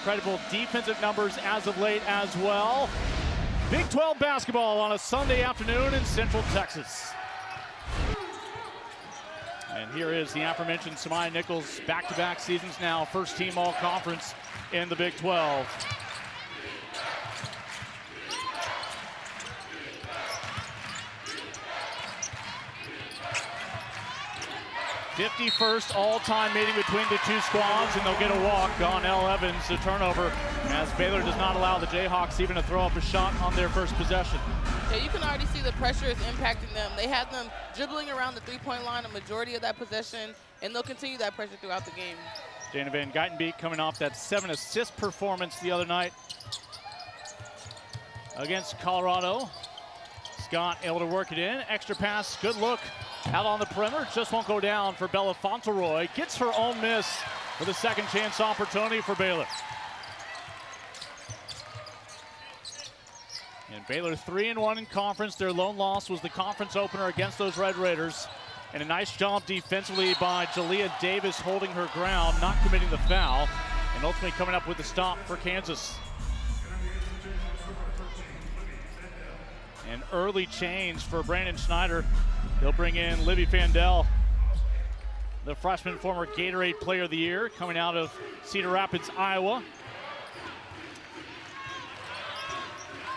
incredible defensive numbers as of late as well. Big 12 basketball on a Sunday afternoon in Central Texas. And here is the aforementioned Samaya Nichols, back-to-back seasons now, first team all-conference in the Big 12. 51st all-time meeting between the two squads, and they'll get a walk on L. Evans, the turnover, as Baylor does not allow the Jayhawks even to throw up a shot on their first possession. Yeah, you can already see the pressure is impacting them. They had them dribbling around the three-point line a majority of that possession, and they'll continue that pressure throughout the game. Dana Van Geitenbeek coming off that 7-assist performance the other night against Colorado. Scott able to work it in. Extra pass, good look out on the perimeter. Just won't go down for Bella Fauntleroy. Gets her own miss for the second chance opportunity for Baylor. And Baylor 3-1 in conference. Their lone loss was the conference opener against those Red Raiders. And a nice job defensively by Jalea Davis holding her ground, not committing the foul, and ultimately coming up with the stop for Kansas. An early change for Brandon Schneider. He'll bring in Libby Fandel, the freshman, former Gatorade Player of the Year, coming out of Cedar Rapids, Iowa.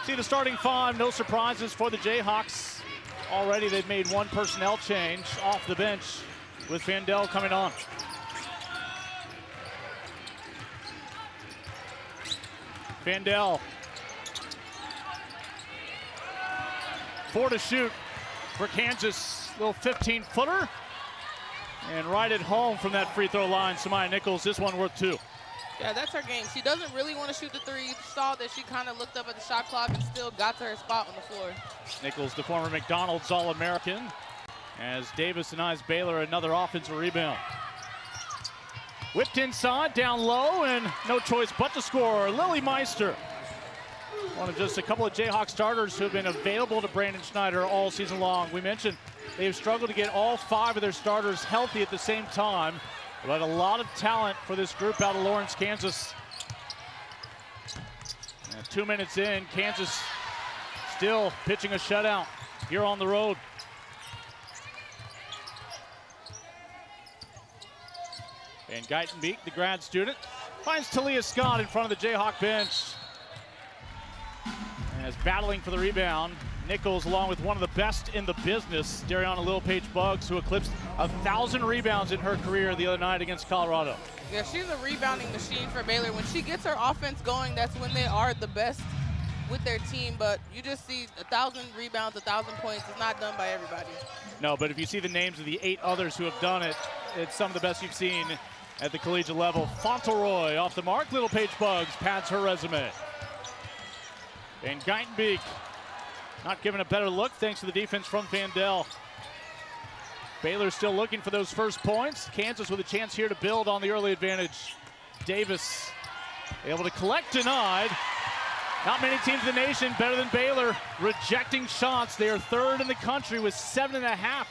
See the starting five, no surprises for the Jayhawks. Already they've made one personnel change off the bench with Fandel coming on. Fandel. 4 to shoot for Kansas. Little 15-footer. And right at home from that free throw line, Samaya Nichols, this one worth 2. Yeah, that's her game. She doesn't really want to shoot the three. You saw that she kind of looked up at the shot clock and still got to her spot on the floor. Nichols, the former McDonald's All-American, as Davis denies Baylor another offensive rebound. Whipped inside, down low, and no choice but to score. Lily Meister, one of just a couple of Jayhawk starters who have been available to Brandon Schneider all season long. We mentioned they've struggled to get all 5 of their starters healthy at the same time. But a lot of talent for this group out of Lawrence, Kansas. And 2 minutes in, Kansas still pitching a shutout here on the road. Van Geitenbeek, the grad student, finds Talia Scott in front of the Jayhawk bench. And is battling for the rebound. Nichols, along with one of the best in the business, Dariana Little-Page-Buggs, who eclipsed 1,000 rebounds in her career the other night against Colorado. Yeah, she's a rebounding machine for Baylor. When she gets her offense going, that's when they are the best with their team. But you just see 1,000 rebounds, 1,000 points. It's not done by everybody. No, but if you see the names of the 8 others who have done it, it's some of the best you've seen at the collegiate level. Fauntleroy off the mark. Little-Page-Buggs pads her resume. And Geitenbeek not given a better look thanks to the defense from Fandel. Baylor still looking for those first points. Kansas with a chance here to build on the early advantage. Davis able to collect, denied. Not many teams in the nation better than Baylor rejecting shots. They are 3rd in the country with 7.5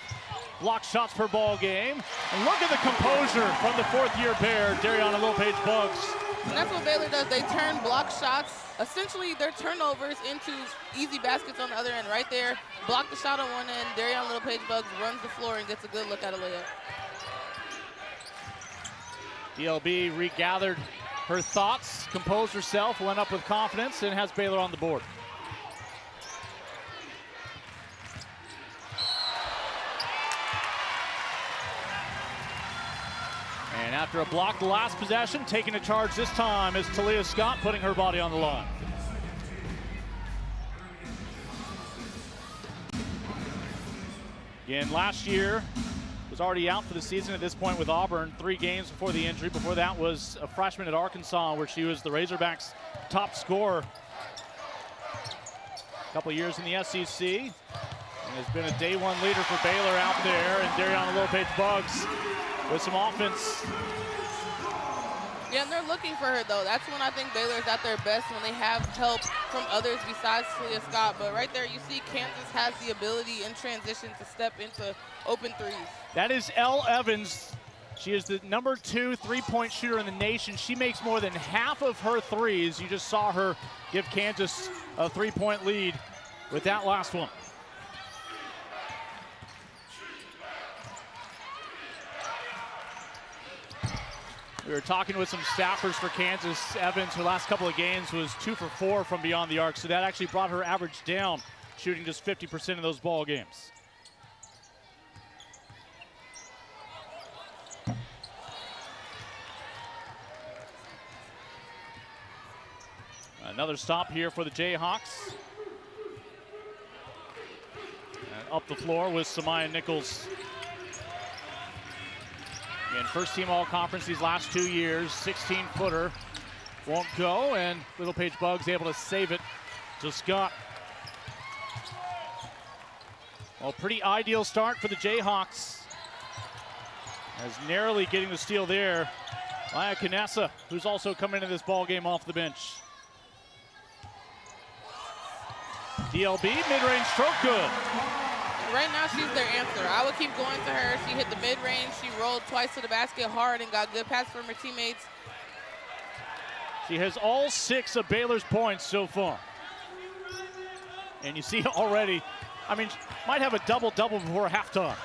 block shots per ball game. And look at the composure from the 4th-year Bear, Dariana Little-Page-Buggs. And that's what Baylor does. They turn block shots, essentially their turnovers, into easy baskets on the other end. Right there, block the shot on one end. Dariana Little-Page-Buggs runs the floor and gets a good look at a layup. DLB regathered her thoughts, composed herself, went up with confidence, and has Baylor on the board. And after a block the last possession, taking a charge this time is Talia Scott, putting her body on the line. Again, last year was already out for the season at this point with Auburn, 3 games before the injury. Before that was a freshman at Arkansas, where she was the Razorbacks' top scorer. A couple of years in the SEC, and has been a day 1 leader for Baylor out there. And Dariana Little-Page-Buggs with some offense. Yeah, and they're looking for her, though. That's when I think Baylor's at their best, when they have help from others besides Talia Scott. But right there, you see Kansas has the ability in transition to step into open threes. That is Elle Evans, She is the number 2 3-point shooter in the nation. She makes more than half of her threes. You just saw her give Kansas a 3-point lead with that last one. We were talking with some staffers for Kansas. Evans, her last couple of games, was 2 for 4 from beyond the arc, so that actually brought her average down, shooting just 50% of those ball games. Another stop here for the Jayhawks. And up the floor with Samaya Nichols. Again, first team all-conference these last 2 years. 16-footer won't go, and Little Paige Buggs able to save it to Scott. Well, pretty ideal start for the Jayhawks. As narrowly getting the steal there. Maya Canessa, who's also coming into this ball game off the bench. DLB, mid-range stroke good. Right now, she's their answer. I would keep going to her. She hit the mid-range. She rolled twice to the basket hard and got good passes from her teammates. She has all 6 of Baylor's points so far. And you see already, I mean, might have a double-double before halftime.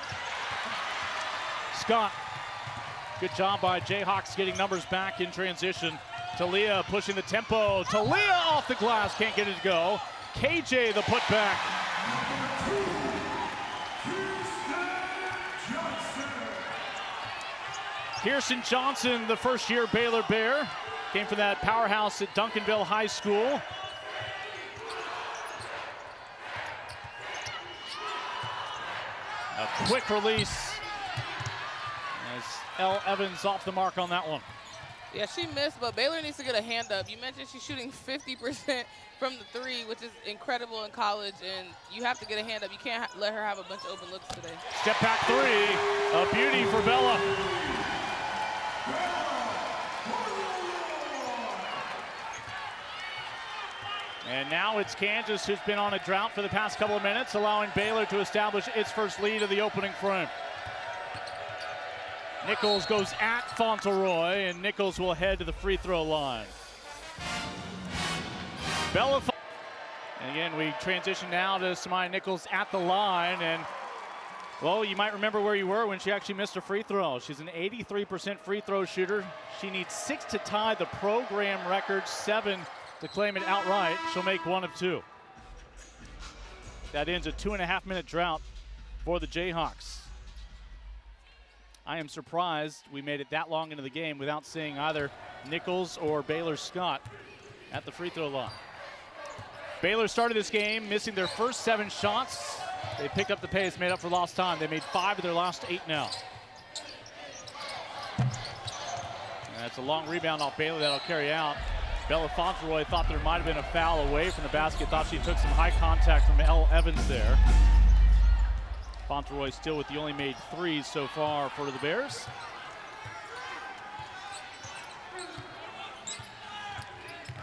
Scott, good job by Jayhawks getting numbers back in transition. Talia pushing the tempo. Talia off the glass, can't get it to go. KJ the putback. Kirsten Johnson, the first-year Baylor Bear, came from that powerhouse at Duncanville High School. A quick release as Elle Evans off the mark on that one. Yeah, she missed, but Baylor needs to get a hand up. You mentioned she's shooting 50% from the 3, which is incredible in college, and you have to get a hand up. You can't let her have a bunch of open looks today. Step back 3, a beauty for Bella. And now it's Kansas who's been on a drought for the past couple of minutes, allowing Baylor to establish its first lead of the opening frame. Nichols goes at Fauntleroy, and Nichols will head to the free throw line. Bella, and again, we transition now to Samaya Nichols at the line, and well, you might remember where you were when she actually missed a free throw. She's an 83% free throw shooter. She needs 6 to tie the program record, 7 to claim it outright. She'll make 1 of 2. That ends a 2.5-minute drought for the Jayhawks. I am surprised we made it that long into the game without seeing either Nichols or Baylor Scott at the free throw line. Baylor started this game missing their first 7 shots. They picked up the pace, made up for lost time. They made 5 of their last 8 now. And that's a long rebound off Baylor that'll carry out. Bella Fauntleroy thought there might have been a foul away from the basket. Thought she took some high contact from Elle Evans there. Fauntleroy still with the only made 3s so far for the Bears.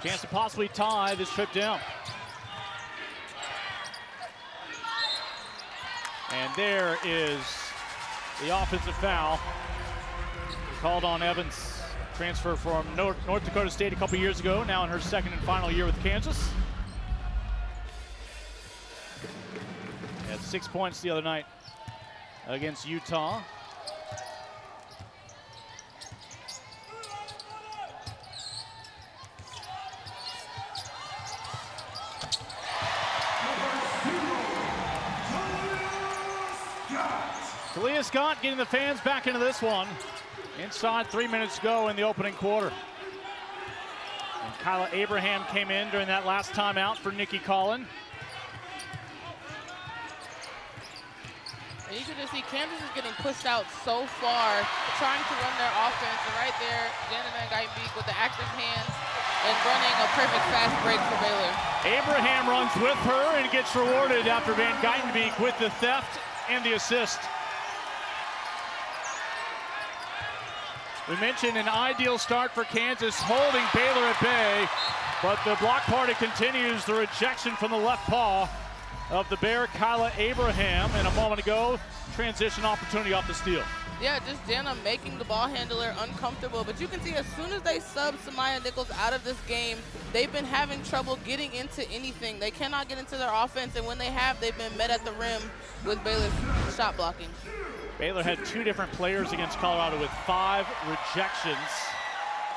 Chance to possibly tie this trip down. And there is the offensive foul called on Evans. Transfer from North Dakota State a couple years ago, now in her second and final year with Kansas. Had 6 points the other night against Utah. Talia Scott getting the fans back into this one. Inside 3 minutes to go in the opening quarter. And Kyla Abraham came in during that last timeout for Nikki Collin. And you can just see Kansas is getting pushed out so far, trying to run their offense. And right there, Janet Van Geitenbeek with the active hands and running a perfect fast break for Baylor. Abraham runs with her and gets rewarded after Van Geitenbeek with the theft and the assist. We mentioned an ideal start for Kansas, holding Baylor at bay, but the block party continues. The rejection from the left paw of the Bear, Kyla Abraham, and a moment ago, transition opportunity off the steal. Yeah, just Jana making the ball handler uncomfortable. But you can see as soon as they sub Samaya Nichols out of this game, they've been having trouble getting into anything. They cannot get into their offense, and when they have, they've been met at the rim with Baylor's shot blocking. Baylor had 2 different players against Colorado with 5 rejections.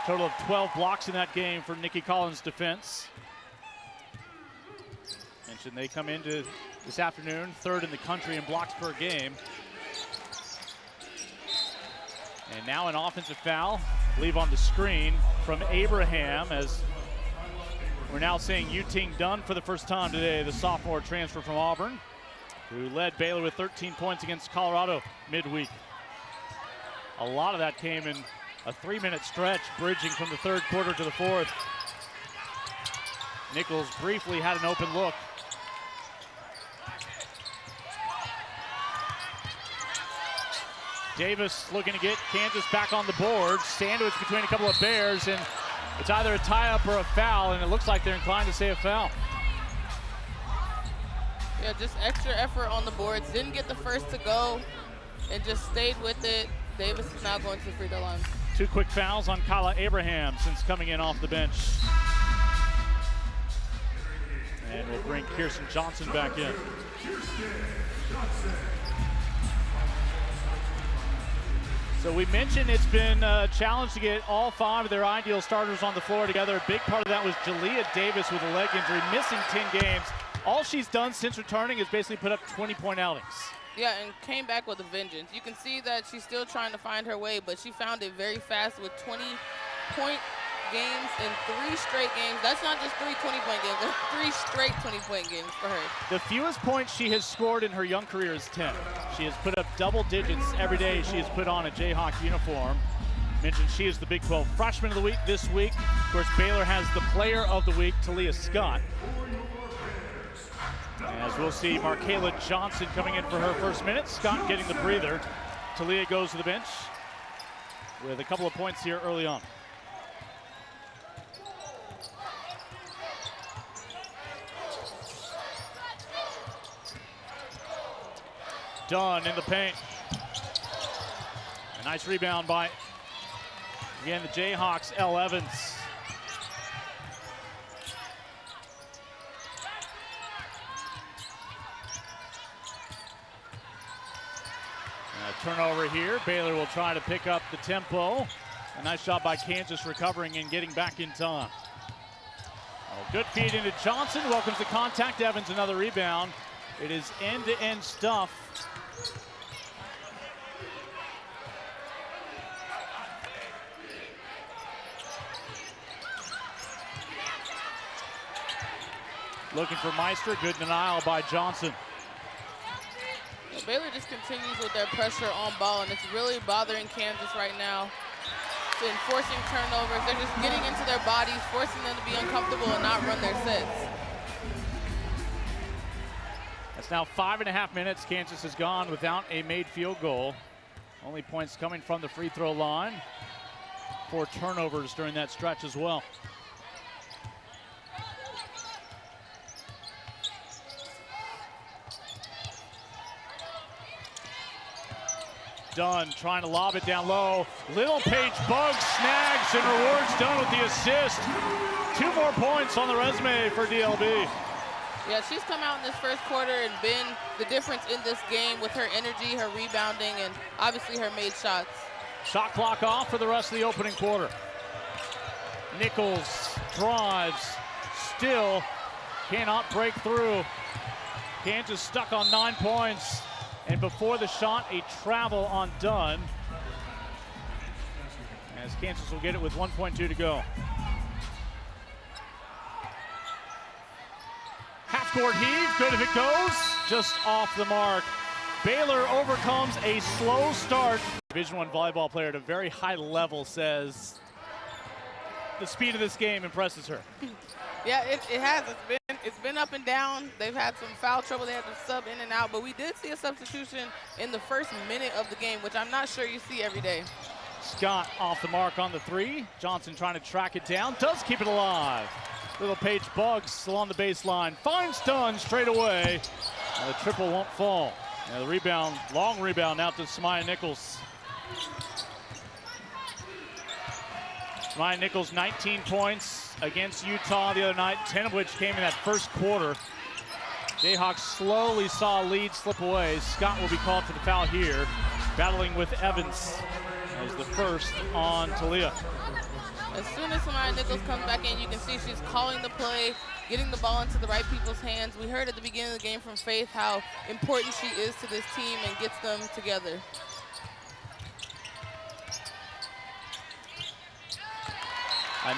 Total of 12 blocks in that game for Nikki Collins' defense. Mentioned they come into this afternoon 3rd in the country in blocks per game. And now an offensive foul, I believe on the screen, from Abraham, as we're now seeing Yuting Dunn for the first time today, the sophomore transfer from Auburn, who led Baylor with 13 points against Colorado midweek. A lot of that came in a 3-minute stretch, bridging from the 3rd quarter to the 4th. Nichols briefly had an open look. Davis looking to get Kansas back on the board. Sandwich between a couple of Bears, and it's either a tie-up or a foul, and it looks like they're inclined to say a foul. Yeah, just extra effort on the boards. Didn't get the first to go and just stayed with it. Davis is now going to the free throw line. 2 quick fouls on Kyla Abraham since coming in off the bench. And we'll bring Kirsten Johnson back in. So we mentioned it's been a challenge to get all 5 of their ideal starters on the floor together. A big part of that was Jalea Davis with a leg injury, missing 10 games. All she's done since returning is basically put up 20-point outings. Yeah, and came back with a vengeance. You can see that she's still trying to find her way, but she found it very fast with 20-point games in 3 straight games. That's not just 3 20-point games, that's 3 straight 20-point games for her. The fewest points she has scored in her young career is 10. She has put up double digits every day she has put on a Jayhawk uniform. Mentioned she is the Big 12 Freshman of the Week this week. Of course, Baylor has the Player of the Week, Talia Scott. As we'll see, Markayla Johnson coming in for her first minute. Scott getting the breather. Talia goes to the bench with a couple of points here early on. Dunn in the paint. A nice rebound by, again, the Jayhawks, Elle Evans. Turnover here. Baylor will try to pick up the tempo. A nice job by Kansas recovering and getting back in time. Oh, good feed into Johnson. Welcomes the contact. Evans another rebound. It is end-to-end stuff. Looking for Meister. Good denial by Johnson. Baylor just continues with their pressure on ball, and it's really bothering Kansas right now. It's enforcing turnovers. They're just getting into their bodies, forcing them to be uncomfortable and not run their sets. That's now 5.5 minutes. Kansas has gone without a made field goal. Only points coming from the free throw line. 4 turnovers during that stretch as well. Dunn trying to lob it down low. Little Paige Buggs snags and rewards Dunn with the assist. 2 more points on the resume for DLB. Yeah, she's come out in this first quarter and been the difference in this game with her energy, her rebounding, and obviously her made shots. Shot clock off for the rest of the opening quarter. Nichols drives, still cannot break through. Kansas stuck on 9 points. And before the shot, a travel on Dunn. As Kansas will get it with 1.2 to go. Half-court heave, good if it goes. Just off the mark. Baylor overcomes a slow start. Division I volleyball player at a very high level says the speed of this game impresses her. Yeah, it has. It's been up and down. They've had some foul trouble. They had to sub in and out, but we did see a substitution in the first minute of the game, which I'm not sure you see every day. Scott off the mark on the 3. Johnson trying to track it down. Does keep it alive. Little Paige Buggs along the baseline. Finds Dunn straight away. And the triple won't fall. And the rebound, long rebound out to Samaya Nichols. Ryan Nichols, 19 points against Utah the other night, 10 of which came in that first quarter. Jayhawks slowly saw a lead slip away. Scott will be called for the foul here, battling with Evans as the first on Talia. As soon as Samaya Nichols comes back in, you can see she's calling the play, getting the ball into the right people's hands. We heard at the beginning of the game from Faith how important she is to this team and gets them together.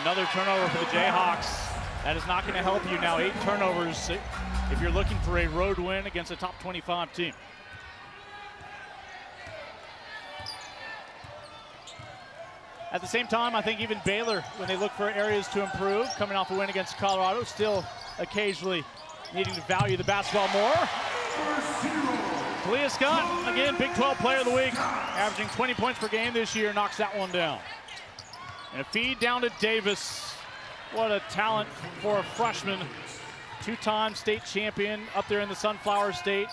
Another turnover for the Jayhawks. That is not going to help you now. 8 turnovers if you're looking for a road win against a top 25 team. At the same time, I think even Baylor, when they look for areas to improve, coming off a win against Colorado, still occasionally needing to value the basketball more. Talia Scott, again, Big 12 Player of the Week, averaging 20 points per game this year, knocks that one down. And a feed down to Davis. What a talent for a freshman. 2-time state champion up there in the Sunflower State.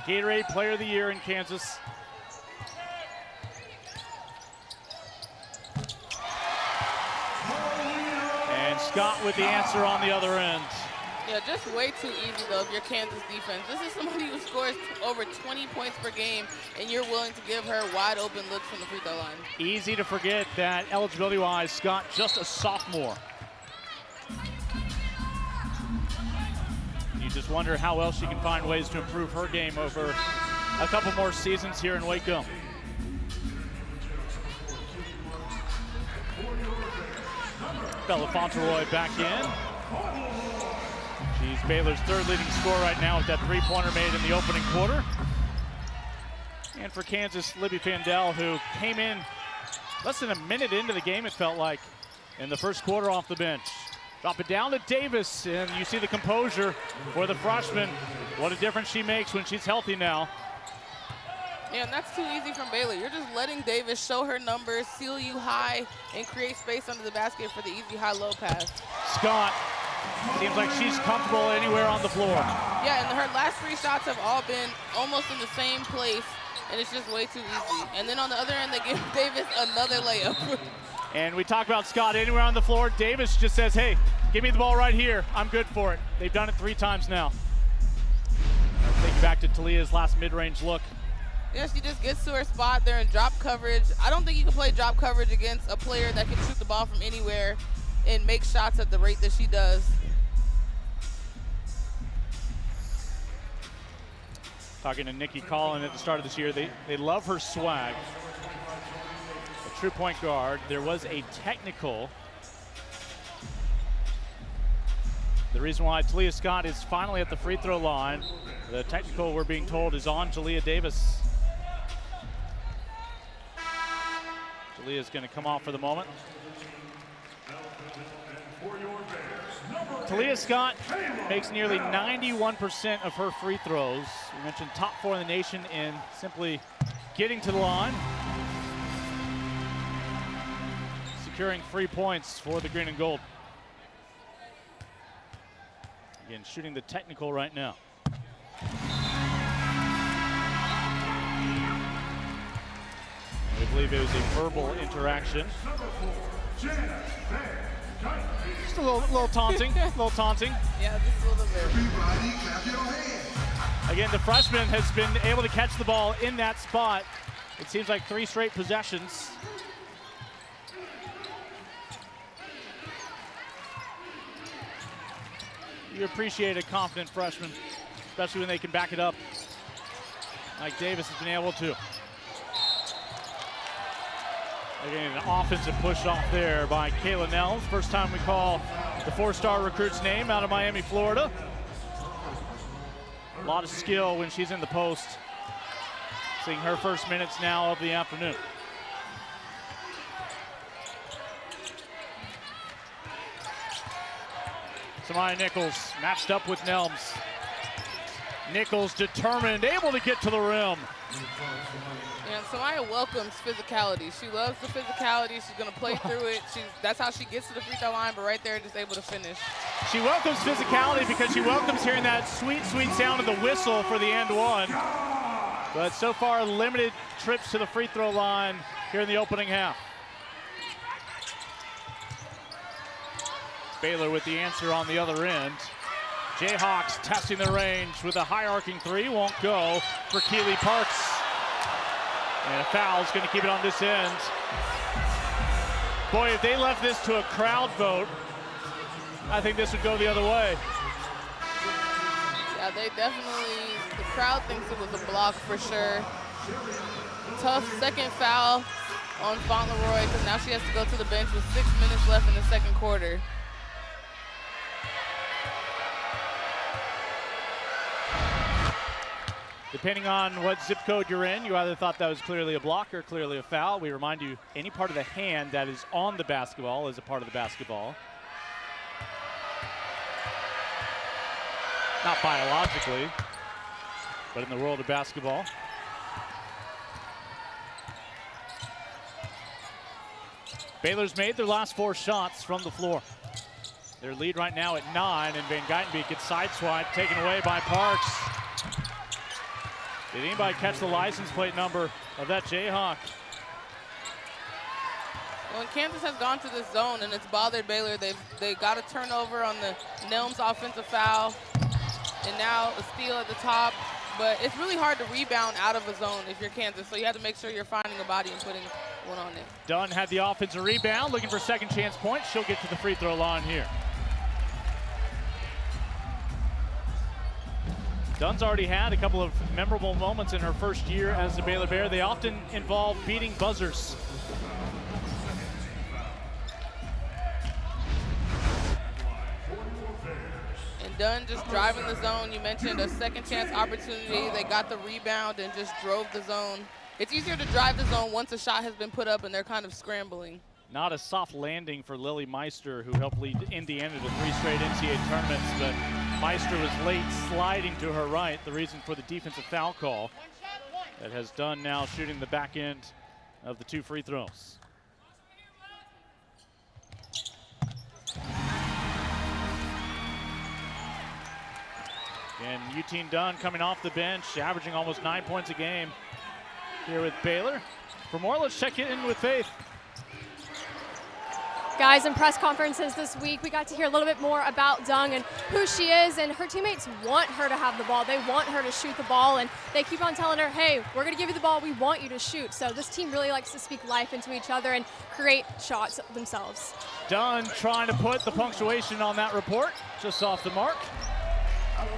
Gatorade Player of the Year in Kansas. And Scott with the answer on the other end. Yeah, just way too easy, though, if you're Kansas defense. This is somebody who scores over 20 points per game, and you're willing to give her wide open looks from the free throw line. Easy to forget that eligibility-wise, Scott just a sophomore. You just wonder how else she can find ways to improve her game over a couple more seasons here in Waco. Bella Fauntleroy back in. She's Baylor's 3rd leading scorer right now with that 3-pointer made in the opening quarter. And for Kansas, Libby Fandel, who came in less than a minute into the game, it felt like, in the first quarter off the bench. Drop it down to Davis, and you see the composure for the freshman. What a difference she makes when she's healthy now. Yeah, and that's too easy from Baylor. You're just letting Davis show her numbers, seal you high, and create space under the basket for the easy high-low pass. Scott, seems like she's comfortable anywhere on the floor. Yeah, and her last 3 shots have all been almost in the same place, and it's just way too easy. And then on the other end, they give Davis another layup. And we talk about Scott anywhere on the floor. Davis just says, hey, give me the ball right here. I'm good for it. They've done it 3 times now. Take you back to Talia's last mid-range look. Yeah, she just gets to her spot. They're in drop coverage. I don't think you can play drop coverage against a player that can shoot the ball from anywhere and make shots at the rate that she does. Talking to Nikki Collin at the start of this year, they love her swag. A true point guard. There was a technical. The reason why Talia Scott is finally at the free throw line, the technical, we're being told, is on Jalea Davis. Jalea is going to come off for the moment. Talia Scott makes nearly 91% of her free throws. We mentioned top 4 in the nation in simply getting to the line. Securing 3 points for the green and gold. Again, shooting the technical right now. I believe it was a verbal interaction. Just a little taunting, a little taunting. Yeah, just a little bit. Again, the freshman has been able to catch the ball in that spot. It seems like 3 straight possessions. You appreciate a confident freshman, especially when they can back it up like Davis has been able to. Again, an offensive push off there by Kayla Nels. First time we call the 4-star recruit's name out of Miami, Florida. A lot of skill when she's in the post. Seeing her first minutes now of the afternoon. Samaya Nichols matched up with Nelms. Nichols determined, able to get to the rim. And Samaya welcomes physicality. She loves the physicality. She's going to play through it. That's how she gets to the free throw line, but right there, just able to finish. She welcomes physicality because she welcomes hearing that sweet, sweet sound of the whistle for the end one. But so far, limited trips to the free throw line here in the opening half. Baylor with the answer on the other end. Jayhawks testing their range with a high arcing three. Won't go for Keeley Parks. And a foul is going to keep it on this end. Boy, if they left this to a crowd vote, I think this would go the other way. Yeah, they definitely, the crowd thinks it was a block for sure. Tough second foul on Fauntleroy because now she has to go to the bench with 6 minutes left in the second quarter. Depending on what zip code you're in, you either thought that was clearly a block or clearly a foul. We remind you, any part of the hand that is on the basketball is a part of the basketball. Not biologically, but in the world of basketball. Baylor's made their last 4 shots from the floor. Their lead right now at 9, and Van Geitenbeek gets sideswiped, taken away by Parks. Did anybody catch the license plate number of that Jayhawk? When Kansas has gone to this zone and it's bothered Baylor, they got a turnover on the Nelms offensive foul, and now a steal at the top. But it's really hard to rebound out of a zone if you're Kansas, so you have to make sure you're finding a body and putting one on it. Dunn had the offensive rebound, looking for second chance points. She'll get to the free throw line here. Dunn's already had a couple of memorable moments in her first year as a Baylor Bear. They often involve beating buzzers. And Dunn just driving the zone. You mentioned a second chance opportunity. They got the rebound and just drove the zone. It's easier to drive the zone once a shot has been put up and they're kind of scrambling. Not a soft landing for Lily Meister, who helped lead Indiana to 3 straight NCAA tournaments, but Meister was late sliding to her right, the reason for the defensive foul call that has Dunn now shooting the back end of the 2 free throws. And Eugene Dunn coming off the bench, averaging almost 9 points a game here with Baylor. For more, let's check in with Faith. Guys, in press conferences this week, we got to hear a little bit more about Dunn and who she is, and her teammates want her to have the ball. They want her to shoot the ball, and they keep on telling her, hey, we're going to give you the ball. We want you to shoot. So this team really likes to speak life into each other and create shots themselves. Dunn trying to put the punctuation on that report, just off the mark.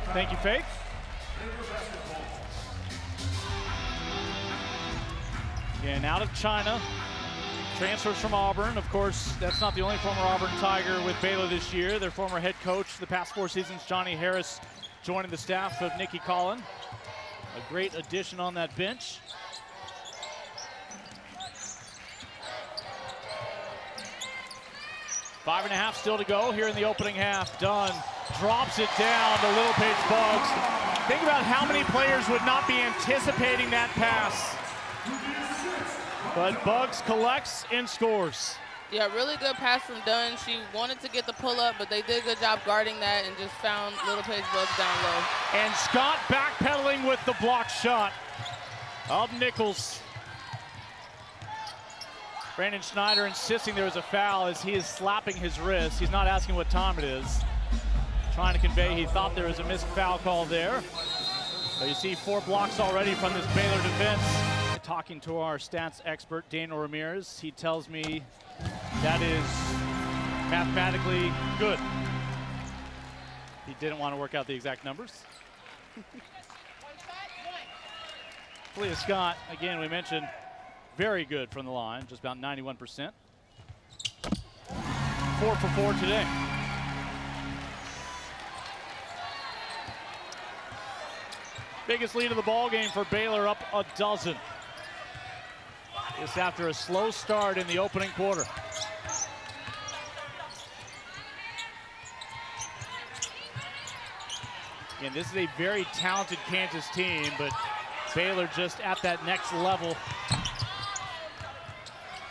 Thank you, Faith. Again, out of China. Transfers from Auburn. Of course, that's not the only former Auburn Tiger with Baylor this year. Their former head coach the past 4 seasons, Johnny Harris, joining the staff of Nikki Collin. A great addition on that bench. Five and a half still to go here in the opening half. Dunn drops it down to Little Paige Buggs. Think about how many players would not be anticipating that pass. But Buggs collects and scores. Yeah, really good pass from Dunn. She wanted to get the pull-up, but they did a good job guarding that and just found Little Paige Buggs down low. And Scott backpedaling with the block shot of Nichols. Brandon Schneider insisting there was a foul as he is slapping his wrist. He's not asking what time it is. Trying to convey he thought there was a missed foul call there. But you see 4 blocks already from this Baylor defense. Talking to our stats expert, Daniel Ramirez, he tells me that is mathematically good. He didn't want to work out the exact numbers. Leah Scott, again, we mentioned, very good from the line, just about 91%. 4 for 4 today. Biggest lead of the ball game for Baylor, up a dozen. This after a slow start in the opening quarter. Again, this is a very talented Kansas team, but Baylor just at that next level.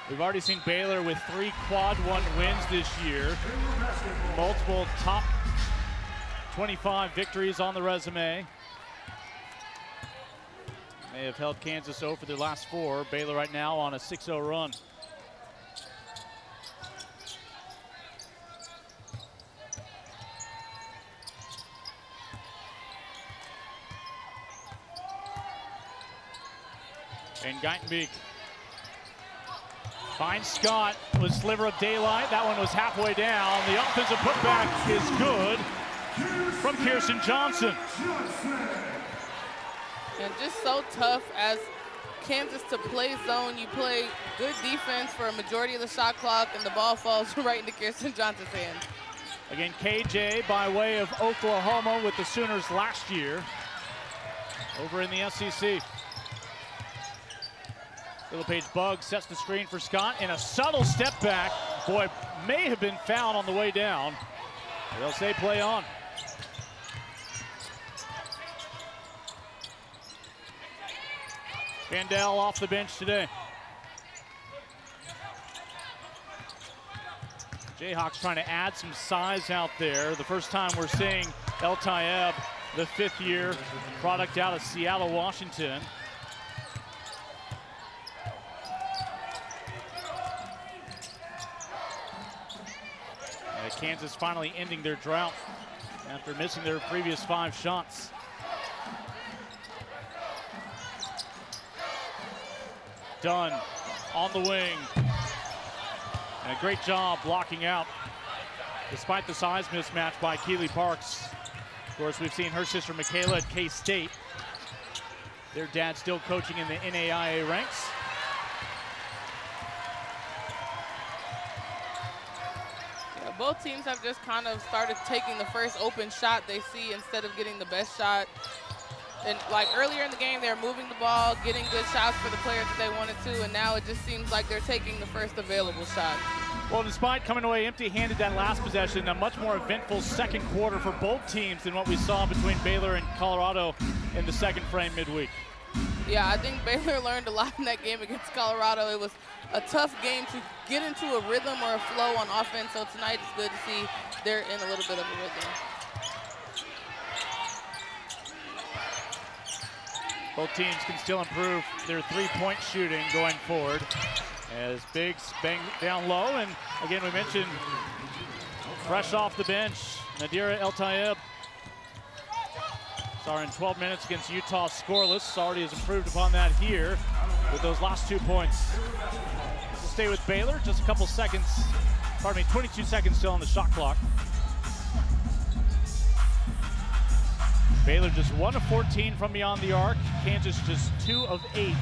We've already seen Baylor with 3 quad 1 wins this year. Multiple top 25 victories on the resume. They have held Kansas 0 for their last 4. Baylor right now on a 6-0 run. And Geitenbeek finds Scott with sliver of daylight. That one was halfway down. The offensive putback is good from Kirsten Johnson. And just so tough as Kansas to play zone. You play good defense for a majority of the shot clock, and the ball falls right into Kirsten Johnson's hands. Again, KJ by way of Oklahoma with the Sooners last year over in the SEC. Little Paige Buggs sets the screen for Scott and a subtle step back. Boy, may have been fouled on the way down. They'll say play on. Vandell off the bench today. Jayhawks trying to add some size out there. The first time we're seeing El Tayeb, the 5th year product out of Seattle, Washington. Kansas finally ending their drought after missing their previous 5 shots. Dunn on the wing. And a great job blocking out despite the size mismatch by Keely Parks. Of course, we've seen her sister Michaela at K-State. Their dad still coaching in the NAIA ranks. Both teams have just kind of started taking the first open shot they see instead of getting the best shot. And like earlier in the game, they were moving the ball, getting good shots for the players that they wanted to, and now it just seems like they're taking the first available shot. Well, despite coming away empty-handed that last possession, a much more eventful second quarter for both teams than what we saw between Baylor and Colorado in the second frame midweek. Yeah, I think Baylor learned a lot in that game against Colorado. It was a tough game to get into a rhythm or a flow on offense, so tonight it's good to see they're in a little bit of a rhythm. Both teams can still improve their 3-point shooting going forward. As Biggs bang down low, and again we mentioned fresh off the bench, Nadira El Tayeb. Saw her in 12 minutes against Utah scoreless. Already has improved upon that here with those last 2 points. We'll stay with Baylor, just a couple seconds, 22 seconds still on the shot clock. Baylor just 1 of 14 from beyond the arc. Kansas just 2 of 8.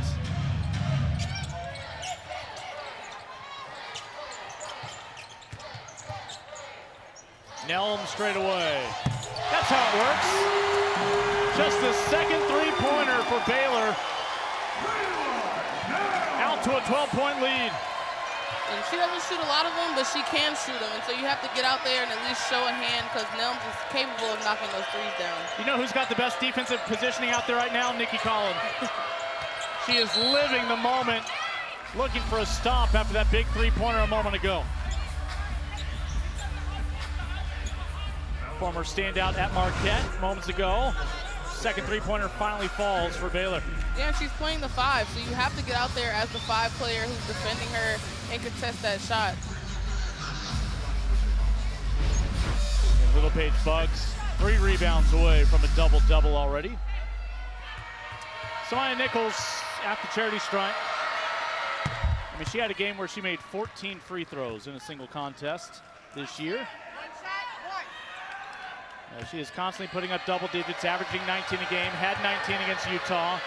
Nelm straight away. That's how it works. Just the second 3-pointer for Baylor. Out to a 12-point lead. And she doesn't shoot a lot of them, but she can shoot them. And so you have to get out there and at least show a hand because Nelms is capable of knocking those threes down. You know who's got the best defensive positioning out there right now? Nikki Collins. She is living the moment, looking for a stop after that big 3-pointer a moment ago. Former standout at Marquette moments ago. Second 3-pointer finally falls for Baylor. Yeah, and she's playing the 5, so you have to get out there as the 5 player who's defending her and contest that shot. And Little Paige Buggs, 3 rebounds away from a double-double already. Samaya Nichols at the charity stripe. I mean, she had a game where she made 14 free throws in a single contest this year. She is constantly putting up double digits, averaging 19 a game, had 19 against Utah.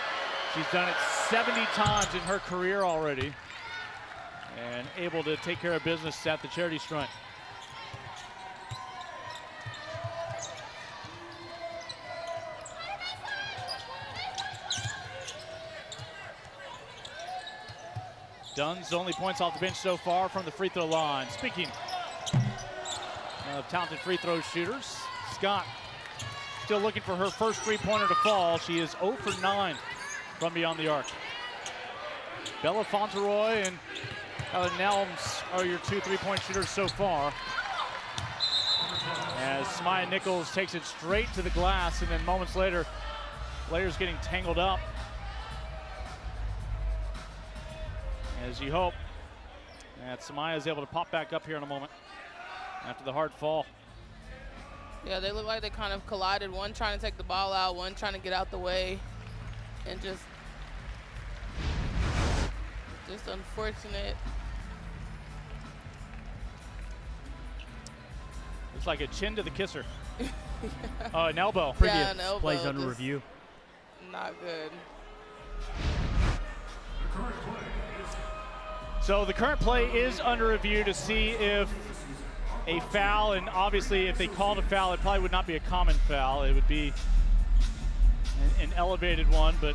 She's done it 70 times in her career already and able to take care of business at the charity stripe. Dunn's only points off the bench so far from the free throw line. Speaking of talented free throw shooters, Scott still looking for her first 3-pointer to fall. She is 0 for 9 from beyond the arc. Bella Fauntleroy and Nelms are your 2 3-point shooters so far. As Samaya Nichols takes it straight to the glass, and then moments later, players getting tangled up. as you hope that Samaya is able to pop back up here in a moment after the hard fall. Yeah, they look like they kind of collided. One trying to take the ball out, one trying to get out the way, and just unfortunate. Looks like a chin to the kisser. An elbow. Yeah, an elbow. Plays under review. Not good. So the current play is under review to see if a foul, and obviously if they called a foul, it probably would not be a common foul. It would be an elevated one, but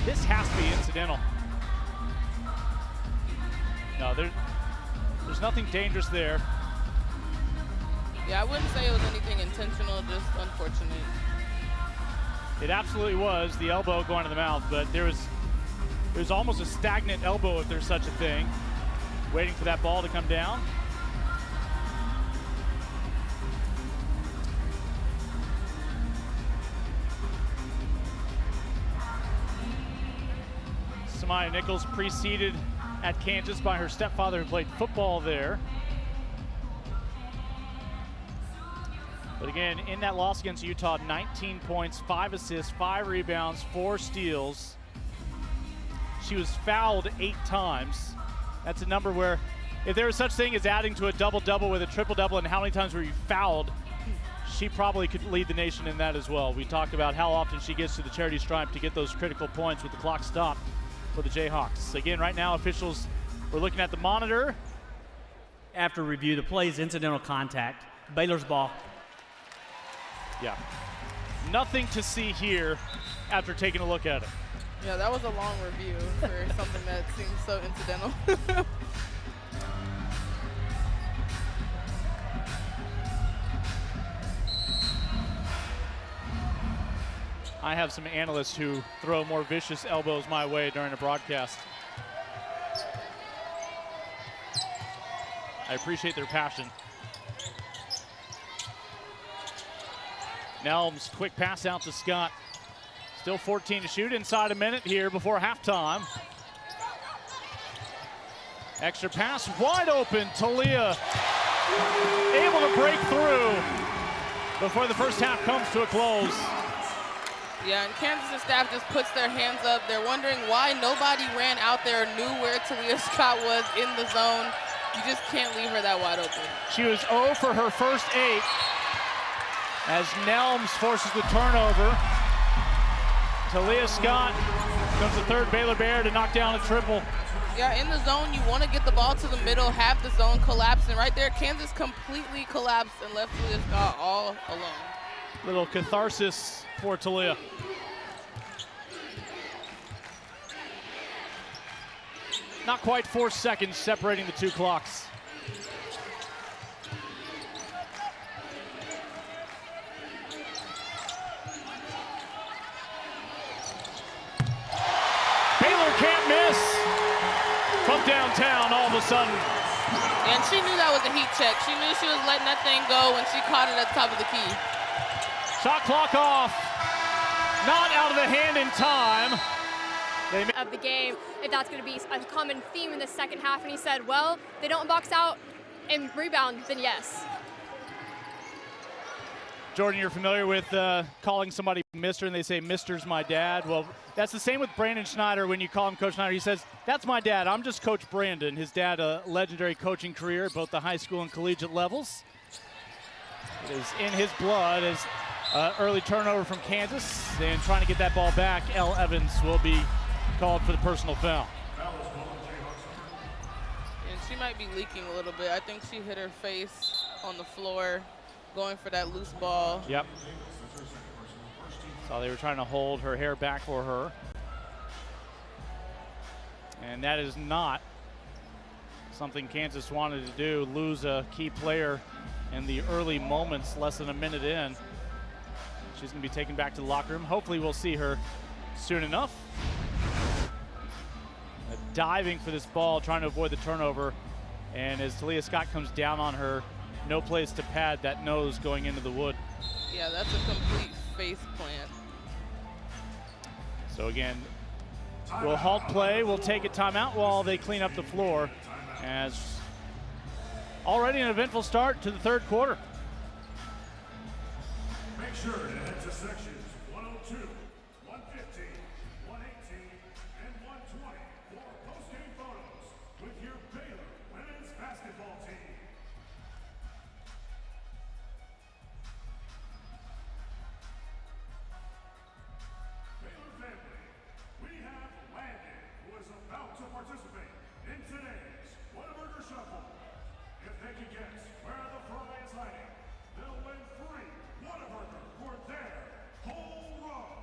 this has to be incidental. No, there's nothing dangerous there. Yeah, I wouldn't say it was anything intentional, just unfortunate. It absolutely was, the elbow going to the mouth, but there was almost a stagnant elbow, if there's such a thing, waiting for that ball to come down. Samaya Nichols preceded at Kansas by her stepfather who played football there. But again, in that loss against Utah, 19 points, 5 assists, 5 rebounds, 4 steals. She was fouled 8 times. That's a number where if there was such thing as adding to a double-double with a triple-double and how many times were you fouled, she probably could lead the nation in that as well. We talked about how often she gets to the charity stripe to get those critical points with the clock stopped for the Jayhawks. Again, right now, officials were looking at the monitor. After review, the play is incidental contact. Baylor's ball. Yeah. Nothing to see here after taking a look at it. Yeah, that was a long review for something that seems so incidental. I have some analysts who throw more vicious elbows my way during a broadcast. I appreciate their passion. Nelms, quick pass out to Scott. Still 14 to shoot, inside a minute here before halftime. Extra pass, wide open. Talia able to break through before the first half comes to a close. Yeah, and Kansas' staff just puts their hands up. They're wondering why nobody ran out there and knew where Talia Scott was in the zone. You just can't leave her that wide open. She was 0 for her first 8 as Nelms forces the turnover. Talia Scott becomes the third Baylor Bear to knock down a triple. Yeah, in the zone, you want to get the ball to the middle, have the zone collapse, and right there, Kansas completely collapsed and left Talia Scott all alone. Little catharsis for Talia. Not quite 4 seconds separating the two clocks. Baylor can't miss from downtown all of a sudden. And she knew that was a heat check. She knew she was letting that thing go when she caught it at the top of the key. Shot clock off. Not out of the hand in time. Of the game, if that's going to be a common theme in the second half, and he said, well, they don't box out and rebound, then yes. Jordan, you're familiar with calling somebody Mr. and they say, Mr's my dad. Well, that's the same with Brandon Schneider. When you call him Coach Schneider, he says, that's my dad. I'm just Coach Brandon. His dad, a legendary coaching career at both the high school and collegiate levels. It is in his blood as early turnover from Kansas. And trying to get that ball back, Elle Evans will be called for the personal foul. And she might be leaking a little bit. I think she hit her face on the floor going for that loose ball. Yep. So they were trying to hold her hair back for her. And that is not something Kansas wanted to do, lose a key player in the early moments, less than a minute in. She's going to be taken back to the locker room. Hopefully we'll see her soon enough. Diving for this ball, trying to avoid the turnover. And as Talia Scott comes down on her, no place to pad that nose going into the wood. Yeah, that's a complete face plant. So again, will halt play. We'll take a timeout while they clean up the floor, as already an eventful start to the third quarter. Make sure to head to sections 102, 115, 118, and 120 for post-game photos with your Baylor women's basketball team. Baylor family, we have Landon, who is about to participate in today's Whataburger Shuffle. If they can guess where the fry is hiding, they'll win free Whataburger for their whole row.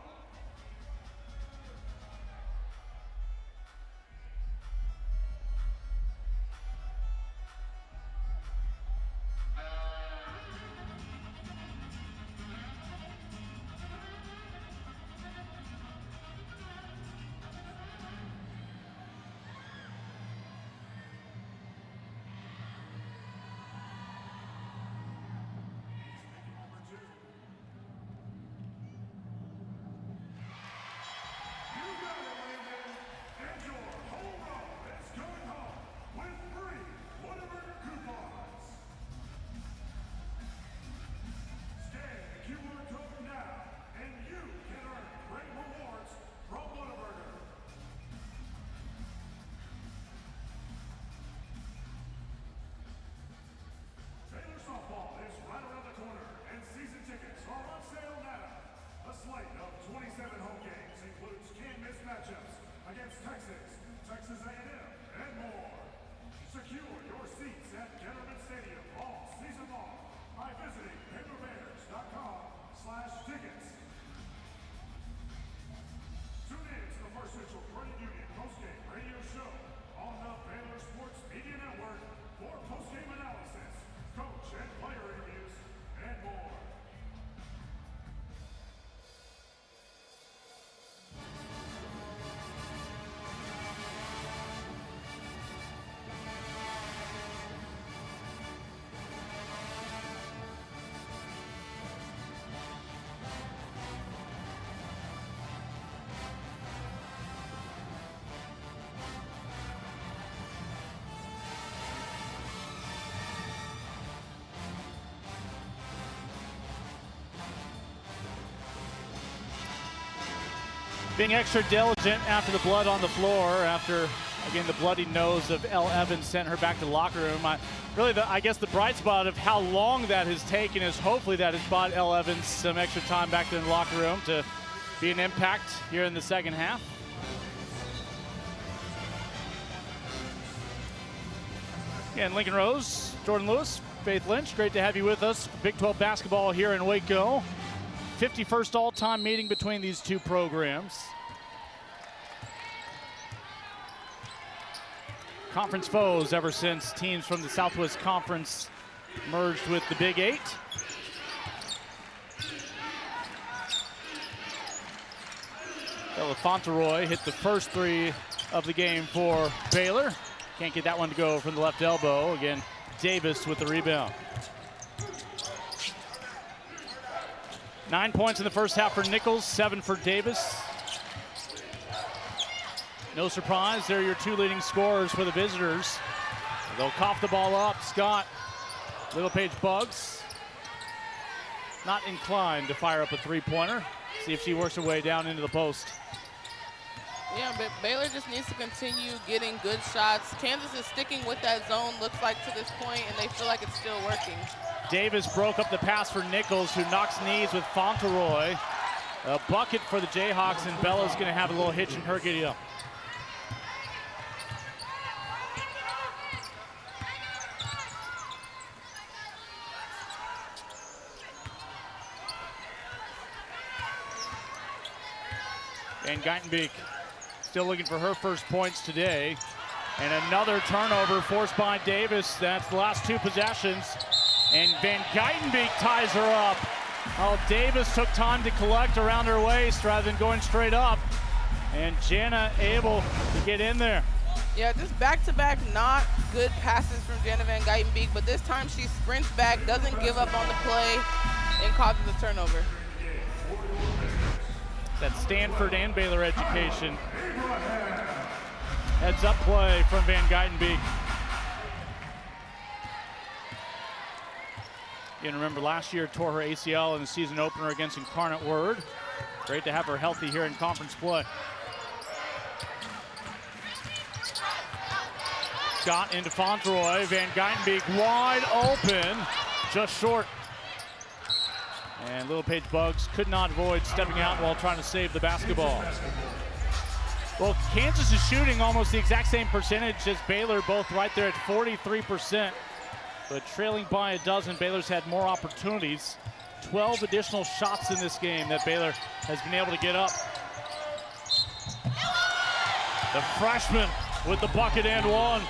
Texas A&M, and more. Secure your seats at Getterman Stadium all season long by visiting BaylorBears.com/tickets. Tune in to the First Central Credit Union postgame radio show on the Baylor Sports Media Network for postgame analysis, coach and player interviews, and more. Being extra diligent after the blood on the floor, after, again, the bloody nose of Elle Evans sent her back to the locker room. I guess the bright spot of how long that has taken is hopefully that has bought Elle Evans some extra time back in the locker room to be an impact here in the second half. Again, Lincoln Rose, Jordan Lewis, Faith Lynch, great to have you with us. Big 12 basketball here in Waco. 51st all-time meeting between these two programs. Conference foes ever since teams from the Southwest Conference merged with the Big Eight. Bella Fauntleroy hit the first three of the game for Baylor. Can't get that one to go from the left elbow. Again, Davis with the rebound. 9 points in the first half for Nichols, 7 for Davis. No surprise, they're your two leading scorers for the visitors. They'll cough the ball up. Scott, Littlepage Bugs, not inclined to fire up a three-pointer. See if she works her way down into the post. Yeah, but Baylor just needs to continue getting good shots. Kansas is sticking with that zone, looks like, to this point, and they feel like it's still working. Davis broke up the pass for Nichols, who knocks knees with Fauntleroy. A bucket for the Jayhawks, and Bella's going to have a little hitch in her getting up. And Geitenbeek still looking for her first points today. And another turnover forced by Davis. That's the last two possessions. And Van Geitenbeek ties her up. Oh, Davis took time to collect around her waist rather than going straight up. And Jana able to get in there. Yeah, just back-to-back not good passes from Jana Van Geitenbeek, but this time she sprints back, doesn't give up on the play, and causes a turnover. that Stanford and Baylor education. Heads up play from Van Geitenbeek. You remember last year tore her ACL in the season opener against Incarnate Word. Great to have her healthy here in conference play. Scott into Fauntleroy. Van Geitenbeek wide open, just short. And Little Paige Buggs could not avoid stepping out while trying to save the basketball. Well, Kansas is shooting almost the exact same percentage as Baylor, both right there at 43%. But trailing by a dozen, Baylor's had more opportunities. 12 additional shots in this game that Baylor has been able to get up. The freshman with the bucket and one.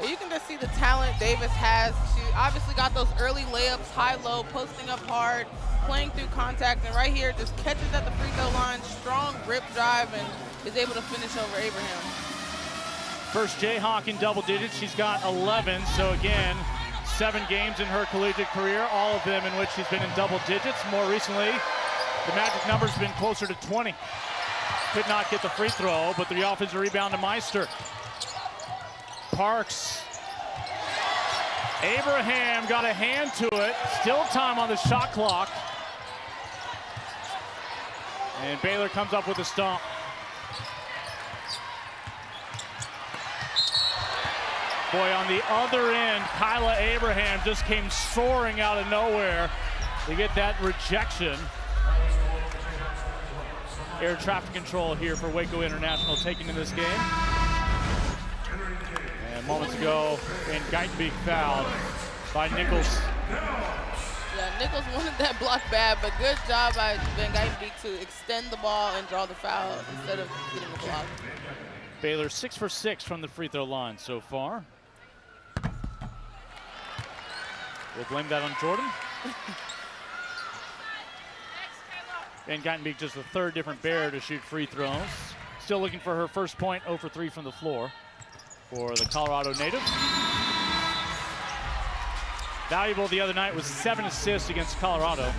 You can just see the talent Davis has. She obviously got those early layups, high-low, posting up hard, playing through contact, and right here just catches at the free throw line, strong grip drive, and is able to finish over Abraham. First Jayhawk in double digits. She's got 11, so again, 7 games in her collegiate career, all of them in which she's been in double digits. More recently, the magic number's been closer to 20. Could not get the free throw, but the offensive rebound to Meister. Parks. Abraham got a hand to it. Still time on the shot clock. And Baylor comes up with a stomp. Boy, on the other end, Kyla Abraham just came soaring out of nowhere to get that rejection. Air traffic control here for Waco International taking in this game. And moments ago, Van Geitenbeek fouled by Nichols. Yeah, Nichols wanted that block bad, but good job by Van Geitenbeek to extend the ball and draw the foul instead of getting the block. Baylor 6 for 6 from the free throw line so far. We'll blame that on Jordan. Van Geitenbeek just the third different Bear to shoot free throws. Still looking for her first point, 0 for 3 from the floor for the Colorado native. Valuable the other night was 7 assists against Colorado.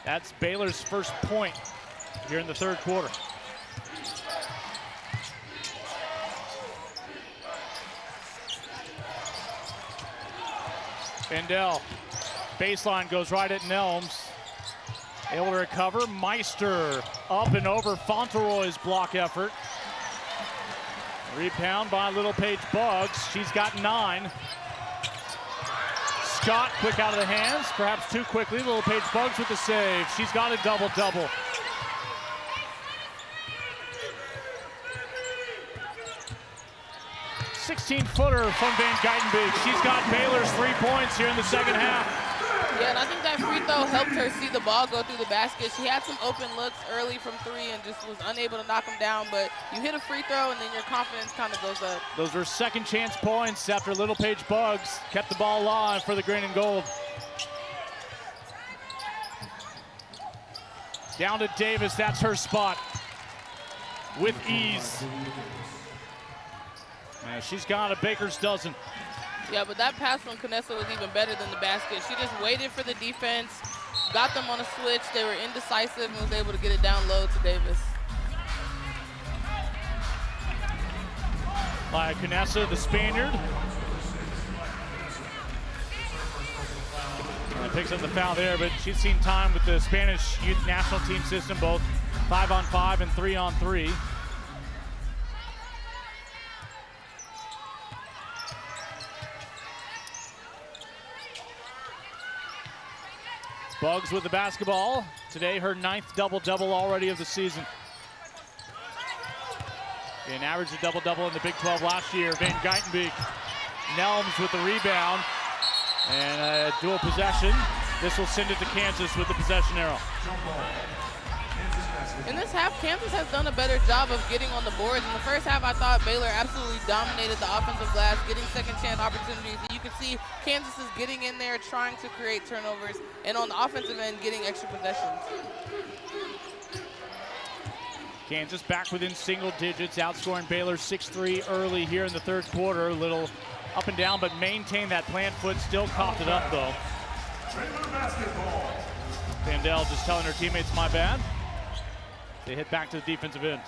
That's Baylor's first point here in the third quarter. Bendel, baseline goes right at Nelms. Able to recover. Meister up and over Fauntleroy's block effort. Rebound by Little Paige Buggs. She's got 9. Scott quick out of the hands, perhaps too quickly. Little Paige Buggs with the save. She's got a double-double. .16-footer from Van Geitenbeek. She's got Baylor's 3 points here in the second half. Yeah, and I think that free throw helped her see the ball go through the basket. She had some open looks early from 3 and just was unable to knock them down, but you hit a free throw and then your confidence kind of goes up. Those were second chance points after Little Paige Buggs kept the ball alive for the green and gold. Down to Davis, that's her spot with ease. And she's got a baker's dozen. Yeah, but that pass from Canessa was even better than the basket. She just waited for the defense, got them on a switch. They were indecisive and was able to get it down low to Davis. By Canessa, the Spaniard. And picks up the foul there, but she's seen time with the Spanish youth national team system, both 5-on-5 and 3-on-3. Buggs with the basketball. Today, her 9th double-double already of the season. An average of double-double in the Big 12 last year. Van Geitenbeek. Nelms with the rebound. And a dual possession. This will send it to Kansas with the possession arrow. In this half, Kansas has done a better job of getting on the boards. In the first half, I thought Baylor absolutely dominated the offensive glass, getting second chance opportunities. You can see Kansas is getting in there, trying to create turnovers, and on the offensive end, getting extra possessions. Kansas back within single digits, outscoring Baylor 6-3 early here in the third quarter. A little up and down, but maintain that plant foot. Still coughed it up, though. Baylor basketball. Vandell just telling her teammates, my bad. They hit back to the defensive end.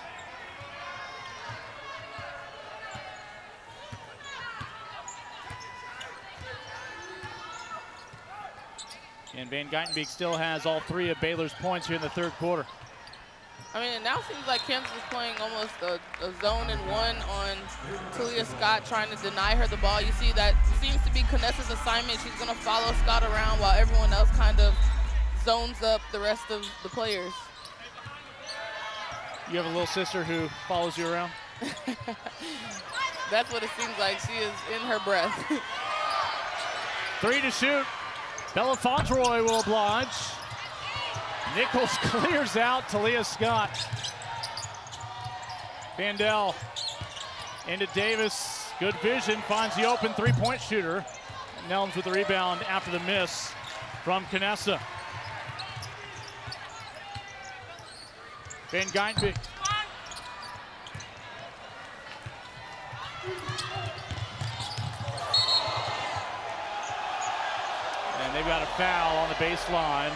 And Van Geitenbeek still has all 3 of Baylor's points here in the third quarter. I mean, it now seems like Kansas is playing almost a zone and one on Talia Scott, trying to deny her the ball. You see that seems to be Kness's assignment. She's going to follow Scott around while everyone else kind of zones up the rest of the players. You have a little sister who follows you around? That's what it seems like. She is in her breath. 3 to shoot. Bella Fauntleroy will oblige. Nichols clears out Talia Scott. Vandell into Davis. Good vision, finds the open three-point shooter. Nelms with the rebound after the miss from Knessa. Van Geitenbeek. And they've got a foul on the baseline.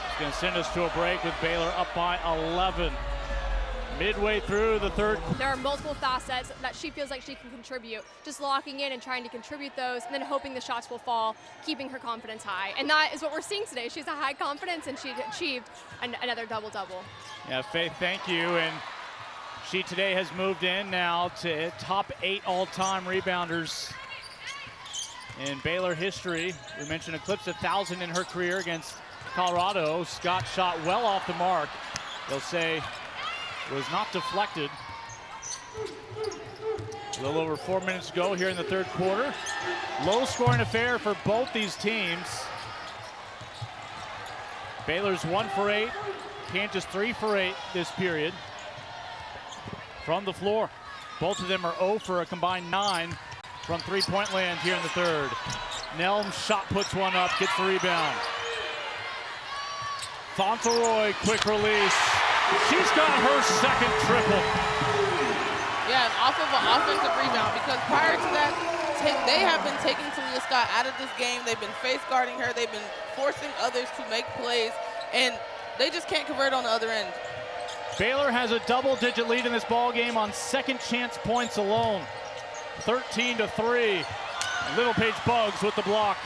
It's going to send us to a break with Baylor up by 11. Midway through the third. There are multiple facets that she feels like she can contribute. Just locking in and trying to contribute those, and then hoping the shots will fall, keeping her confidence high. And that is what we're seeing today. She's a high confidence, and she achieved another double-double. Yeah, Faith, thank you. And she today has moved in now to top 8 all-time rebounders in Baylor history. We mentioned eclipsed 1,000 in her career against Colorado. Scott shot well off the mark. They'll say was not deflected. A little over 4 minutes to go here in the third quarter. Low scoring affair for both these teams. Baylor's 1 for 8, Kansas 3 for 8 this period. From the floor, both of them are 0 for a combined 9 from three-point land here in the third. Nelms shot puts one up, gets the rebound. Fauntleroy, quick release. She's got her second triple. Yeah, and off of an offensive rebound, because prior to that, they have been taking Talia Scott out of this game. They've been face guarding her. They've been forcing others to make plays, and they just can't convert on the other end. Baylor has a double-digit lead in this ball game on second chance points alone. 13-3. Little Paige Buggs with the block.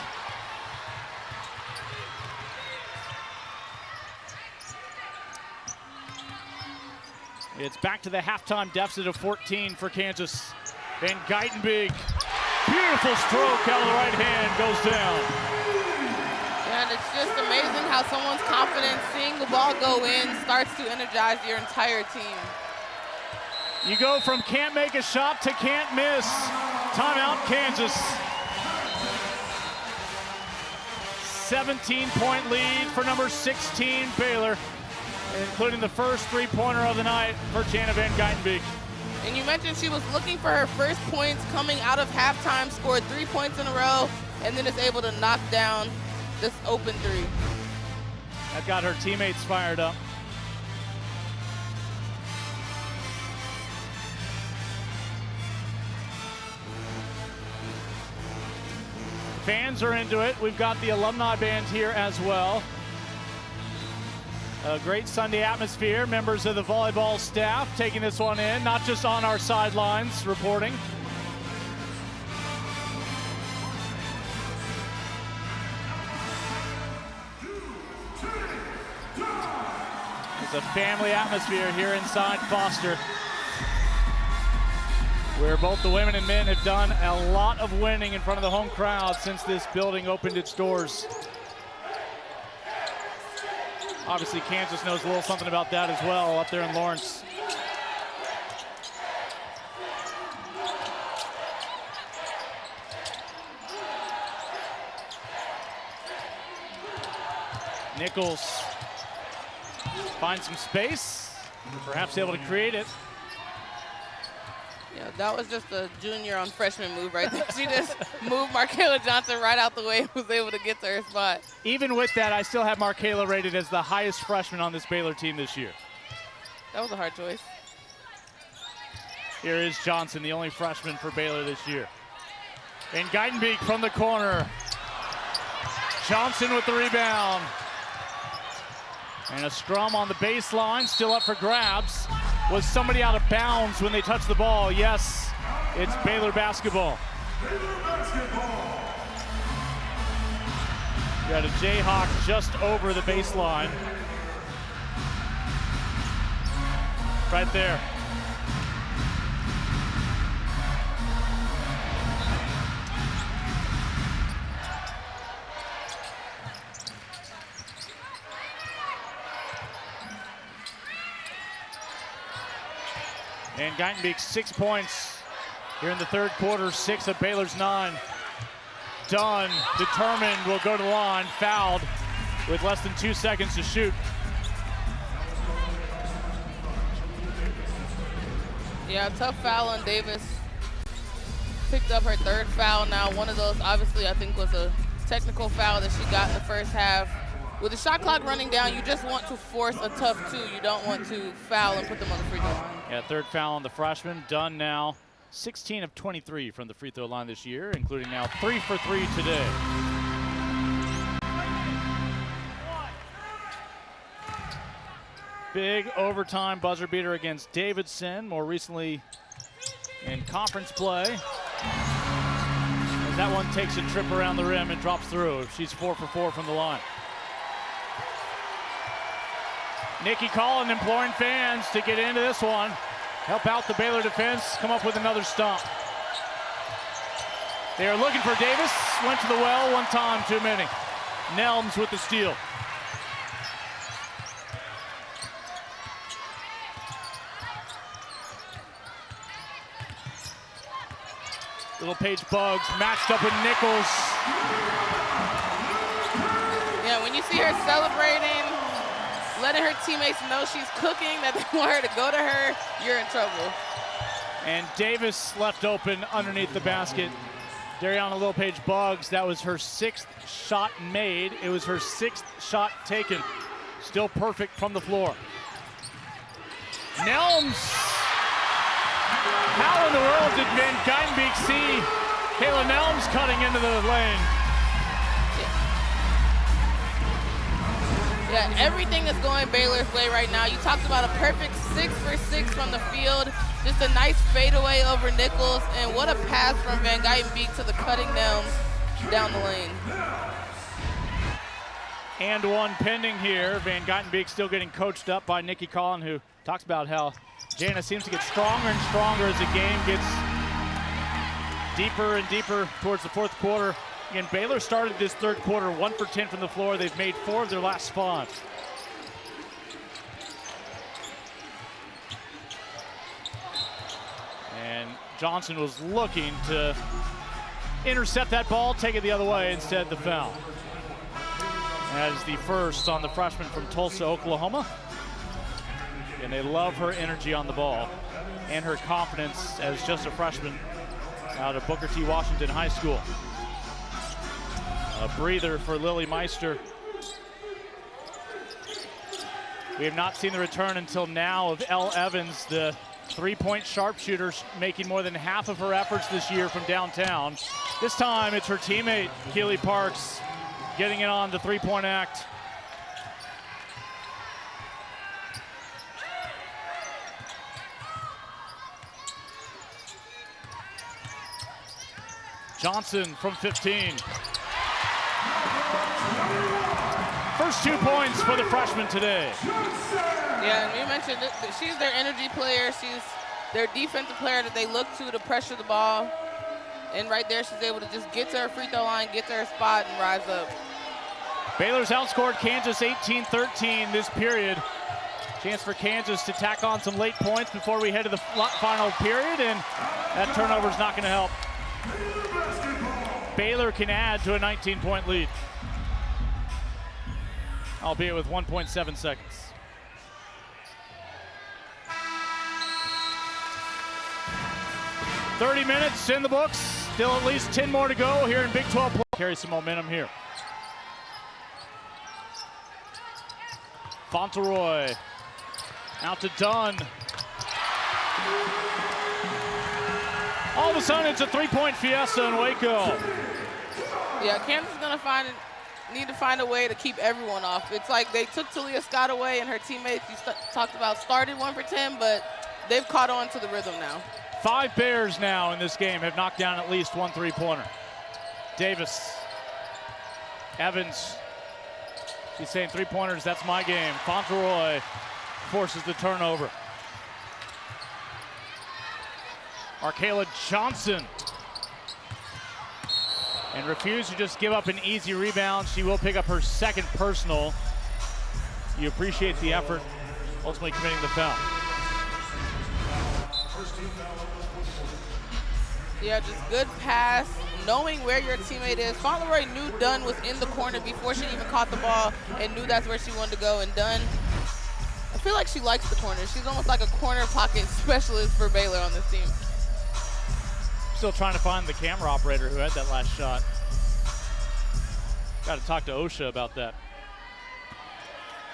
It's back to the halftime deficit of 14 for Kansas. Van Geitenbeek, beautiful stroke out of the right hand, goes down. And it's just amazing how someone's confidence, seeing the ball go in, starts to energize your entire team. You go from can't make a shot to can't miss. Timeout, Kansas. 17-point lead for number 16, Baylor, including the first three-pointer of the night for Jana Van Geitenbeek. And you mentioned she was looking for her first points coming out of halftime, scored 3 points in a row, and then is able to knock down this open three. That got her teammates fired up. Fans are into it. We've got the alumni band here as well. A great Sunday atmosphere. Members of the volleyball staff taking this one in, not just on our sidelines reporting. It's a family atmosphere here inside Foster, where both the women and men have done a lot of winning in front of the home crowd since this building opened its doors. Obviously, Kansas knows a little something about that as well up there in Lawrence. Nichols finds some space, perhaps able to create it. Yeah, that was just a junior on freshman move right there. She just moved Markayla Johnson right out the way and was able to get to her spot. Even with that, I still have Markayla rated as the highest freshman on this Baylor team this year. That was a hard choice. Here is Johnson, the only freshman for Baylor this year. And Guytonbeek from the corner. Johnson with the rebound. And a scrum on the baseline, still up for grabs. Was somebody out of bounds when they touched the ball? Yes, it's Baylor basketball. Got a Jayhawk just over the baseline. Right there. And Guytonbeek 6 points here in the third quarter, 6 of Baylor's 9. Dunn, determined, will go to the line, fouled with less than 2 seconds to shoot. Yeah, tough foul on Davis. Picked up her third foul now. One of those, obviously, I think was a technical foul that she got in the first half. With the shot clock running down, you just want to force a tough two. You don't want to foul and put them on the free throw line. Yeah, third foul on the freshman. Dunn now 16 of 23 from the free throw line this year, including now 3 for 3 today. Big overtime buzzer beater against Davidson, more recently in conference play. As that one takes a trip around the rim and drops through. She's 4 for 4 from the line. Nikki Collin imploring fans to get into this one. Help out the Baylor defense, come up with another stomp. They are looking for Davis, went to the well one time too many. Nelms with the steal. Little Paige Buggs matched up with Nichols. Yeah, when you see her celebrating, letting her teammates know she's cooking, that they want her to go to her, you're in trouble. And Davis left open underneath the basket. Dariana Little Paige Buggs, that was her 6th shot made. It was her 6th shot taken. Still perfect from the floor. Nelms. How in the world did Van Guytonbeek see Kayla Nelms cutting into the lane? Yeah, everything is going Baylor's way right now. You talked about a perfect 6 for 6 from the field. Just a nice fadeaway over Nichols. And what a pass from Van Guytonbeek to the cutting Nelms down the lane. And one pending here. Van Guytonbeek still getting coached up by Nikki Collin, who talks about how Jana seems to get stronger and stronger as the game gets deeper and deeper towards the fourth quarter. Again, Baylor started this third quarter 1 for 10 from the floor. They've made 4 of their last spots. And Johnson was looking to intercept that ball, take it the other way, instead the foul. That is the first on the freshman from Tulsa, Oklahoma. And they love her energy on the ball and her confidence as just a freshman out of Booker T. Washington High School. A breather for Lily Meister. We have not seen the return until now of Elle Evans, the three-point sharpshooter, making more than half of her efforts this year from downtown. This time it's her teammate, Keely Parks, getting it on the three-point act. Johnson from 15. First 2 points for the freshman today. Yeah, and you mentioned that she's their energy player. She's their defensive player that they look to pressure the ball. And right there, she's able to just get to her free throw line, get to her spot, and rise up. Baylor's outscored Kansas 18-13 this period. Chance for Kansas to tack on some late points before we head to the final period, and that turnover's not going to help. Baylor can add to a 19-point lead, albeit with 1.7 seconds. "30 minutes in the books, still at least 10 more to go here in Big 12 play. Carry some momentum here. Fauntleroy Out to Dunn. All of a sudden, it's a three-point fiesta in Waco. Yeah, Kansas is going to need to find a way to keep everyone off. It's like they took Talia Scott away, and her teammates, you talked about, started 1 for 10, but they've caught on to the rhythm now. 5 Bears now in this game have knocked down at least 1 3-pointer. Davis. Evans. She's saying 3-pointers, that's my game. Fauntleroy forces the turnover. Arcala Johnson. And refused to just give up an easy rebound. She will pick up her second personal. You appreciate the effort, ultimately committing the foul. Yeah, just good pass, knowing where your teammate is. Fauntleroy knew Dunn was in the corner before she even caught the ball and knew that's where she wanted to go. And Dunn, I feel like she likes the corner. She's almost like a corner pocket specialist for Baylor on this team. Still trying to find the camera operator who had that last shot. Got to talk to OSHA about that.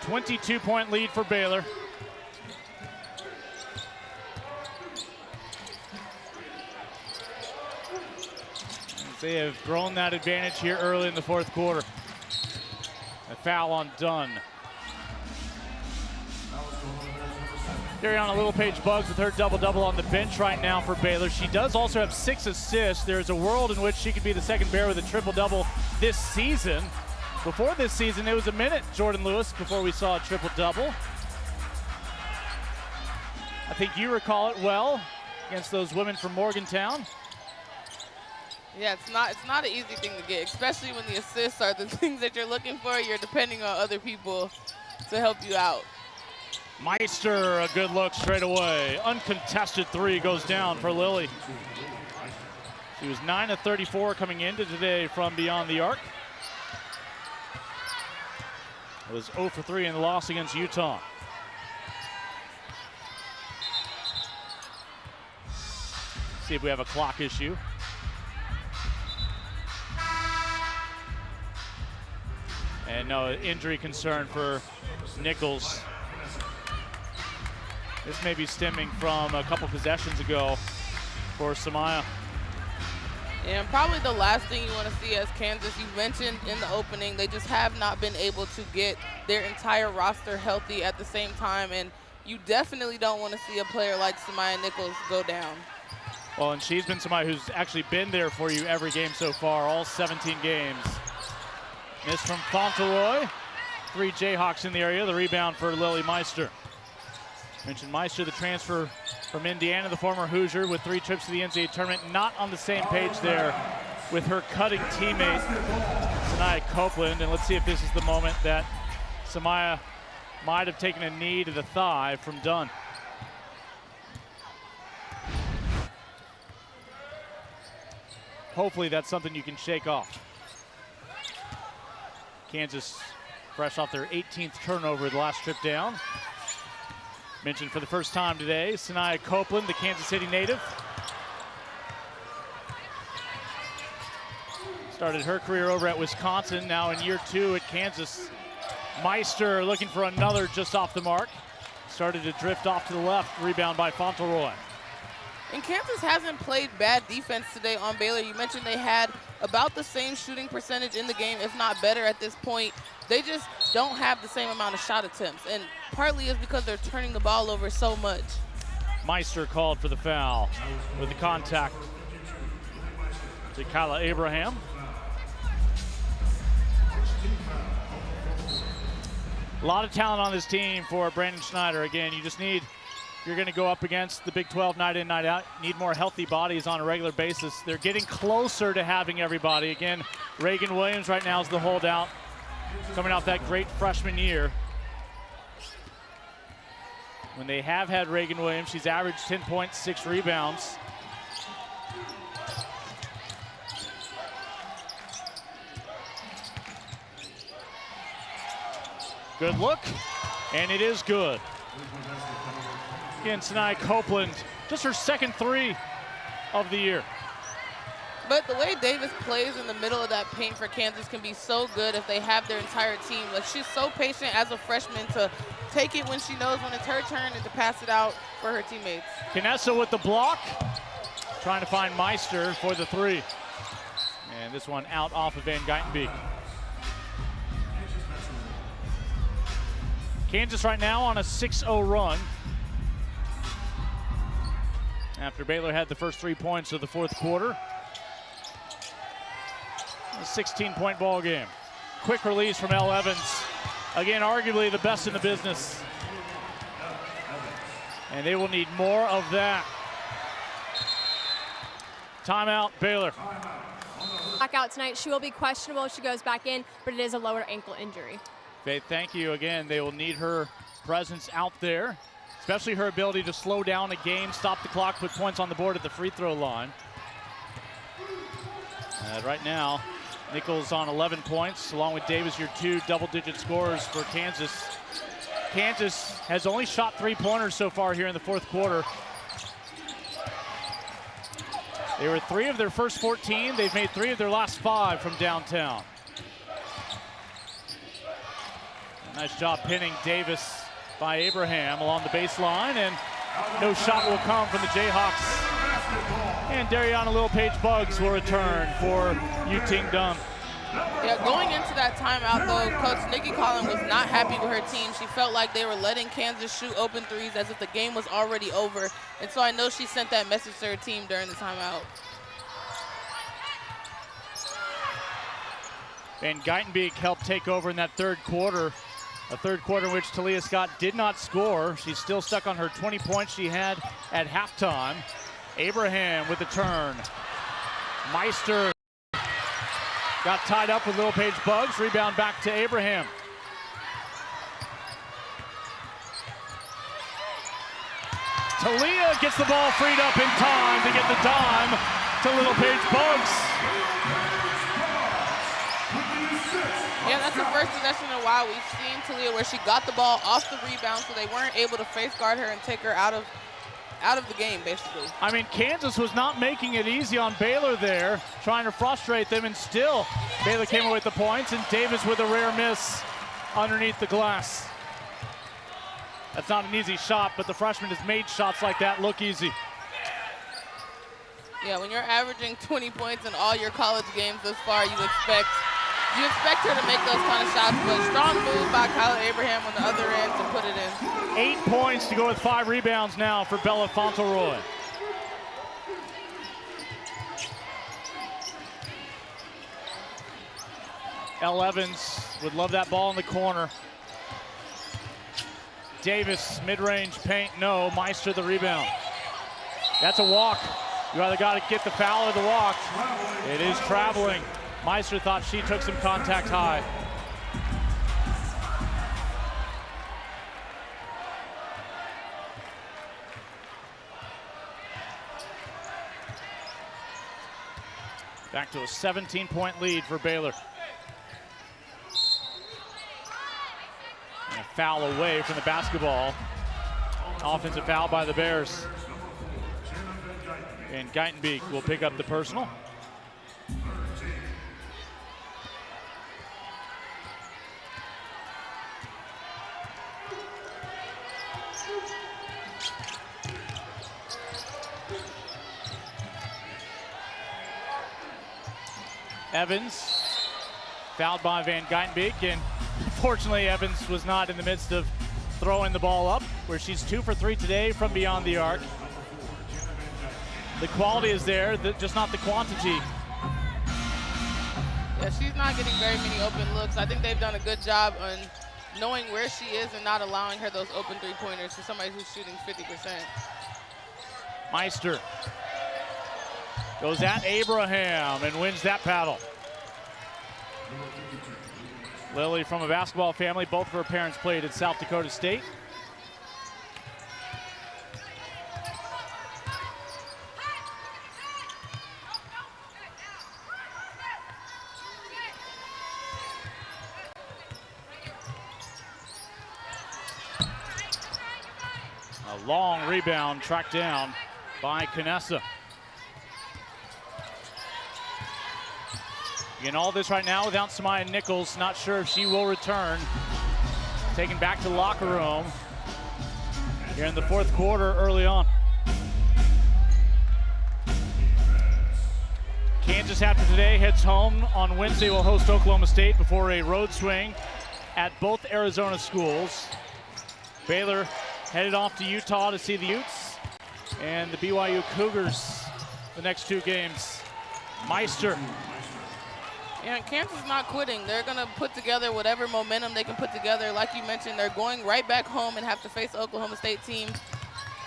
22-point lead for Baylor. They have grown that advantage here early in the fourth quarter. A foul on Dunn. Dariana Littlepage-Buggs with her double-double on the bench right now for Baylor. She does also have 6 assists. There's a world in which she could be the second Bear with a triple-double this season. Before this season, it was a minute, Jordan Lewis, before we saw a triple-double. I think you recall it well against those women from Morgantown. Yeah, it's not an easy thing to get, especially when the assists are the things that you're looking for. You're depending on other people to help you out. Meister, a good look straight away. Uncontested 3 goes down for Lily. She was 9 of 34 coming into today from beyond the arc. It was 0 for 3 in the loss against Utah. See if we have a clock issue. And no injury concern for Nichols. This may be stemming from a couple possessions ago for Samaya. And probably the last thing you want to see as Kansas, you mentioned in the opening, they just have not been able to get their entire roster healthy at the same time. And you definitely don't want to see a player like Samaya Nichols go down. Well, and she's been somebody who's actually been there for you every game so far, all 17 games. Miss from Fauntleroy. 3 Jayhawks in the area. The rebound for Lily Meister. Mentioned Meister, the transfer from Indiana, the former Hoosier, with 3 trips to the NCAA tournament. Not on the same page there with her cutting teammate, Sanaya Copeland. And let's see if this is the moment that Samaya might have taken a knee to the thigh from Dunn. Hopefully that's something you can shake off. Kansas fresh off their 18th turnover the last trip down. Mentioned for the first time today, Sanaya Copeland, the Kansas City native. Started her career over at Wisconsin, now in year 2 at Kansas. Meister looking for another just off the mark. Started to drift off to the left, rebound by Fauntleroy. And Kansas hasn't played bad defense today on Baylor. You mentioned they had about the same shooting percentage in the game, if not better at this point. They just don't have the same amount of shot attempts. And partly is because they're turning the ball over so much. Meister called for the foul with the contact to Kyla Abraham. A lot of talent on this team for Brandon Schneider. Again, you just need, if you're going to go up against the Big 12 night in, night out, need more healthy bodies on a regular basis. They're getting closer to having everybody. Again, Reagan Williams right now is the holdout, coming off that great freshman year. When they have had Reagan Williams, she's averaged 10 points, 6 rebounds. Good look, and it is good. Again, Sanaya Copeland, just her second 3 of the year. But the way Davis plays in the middle of that paint for Kansas can be so good if they have their entire team. Like, she's so patient as a freshman to take it when she knows when it's her turn and to pass it out for her teammates. Knessa with the block, trying to find Meister for the three. And this one out off of Van Geitenbeek. Kansas right now on a 6-0 run, after Baylor had the first 3 points of the fourth quarter. A 16-point ball game. Quick release from Elle Evans. Again, arguably the best in the business. And they will need more of that. Timeout, Baylor. Back out tonight. She will be questionable if she goes back in, but it is a lower ankle injury. Faith, thank you again. They will need her presence out there, especially her ability to slow down a game, stop the clock, put points on the board at the free throw line. Right now, Nichols on 11 points, along with Davis, your 2 double-digit scorers for Kansas. Kansas has only shot 3-pointers so far here in the fourth quarter. They were 3 of their first 14. They've made 3 of their last 5 from downtown. Nice job pinning Davis by Abraham along the baseline, and no shot will come from the Jayhawks. And Dariana Littlepage-Buggs will return for Yuting Dunk. Yeah, going into that timeout, though, Coach Nikki Collin was not happy with her team. She felt like they were letting Kansas shoot open threes as if the game was already over. And so I know she sent that message to her team during the timeout. Van Geitenbeek helped take over in that third quarter. A third quarter in which Talia Scott did not score. She's still stuck on her 20 points she had at halftime. Abraham with the turn. Meister got tied up with Littlepage-Buggs. Rebound back to Abraham. Talia gets the ball freed up in time to get the dime to Littlepage-Buggs. Yeah, that's the first possession in a while we've seen Talia where she got the ball off the rebound, so they weren't able to face guard her and take her out of the game, basically. I mean, Kansas was not making it easy on Baylor there, trying to frustrate them, and still Baylor came away with the points, and Davis with a rare miss underneath the glass. That's not an easy shot, but the freshman has made shots like that look easy. Yeah, when you're averaging 20 points in all your college games thus far, you expect her to make those kind of shots, but strong move by Kyla Abraham on the other end to put it in. 8 points to go with 5 rebounds now for Bella Fauntleroy. Elle Evans would love that ball in the corner. Davis, mid-range paint, no. Meister the rebound. That's a walk. You either got to get the foul or the walk. It is traveling. Meister thought she took some contact high. Back to a 17-point lead for Baylor. And a foul away from the basketball. Offensive foul by the Bears. And Geitenbeek will pick up the personal. Evans, fouled by Van Geitenbeek, and fortunately Evans was not in the midst of throwing the ball up, where she's 2 for 3 today from beyond the arc. The quality is there, just not the quantity. Yeah, she's not getting very many open looks. I think they've done a good job on knowing where she is and not allowing her those open three-pointers for somebody who's shooting 50%. Meister goes at Abraham and wins that battle. Lily from a basketball family. Both of her parents played at South Dakota State. A long rebound tracked down by Knessa. Again, all this right now without Samaya Nichols. Not sure if she will return. Taken back to the locker room here in the fourth quarter early on. Kansas, after today, heads home. On Wednesday, will host Oklahoma State before a road swing at both Arizona schools. Baylor headed off to Utah to see the Utes and the BYU Cougars the next two games. Meister. And Kansas is not quitting. They're going to put together whatever momentum they can put together. Like you mentioned, they're going right back home and have to face the Oklahoma State team.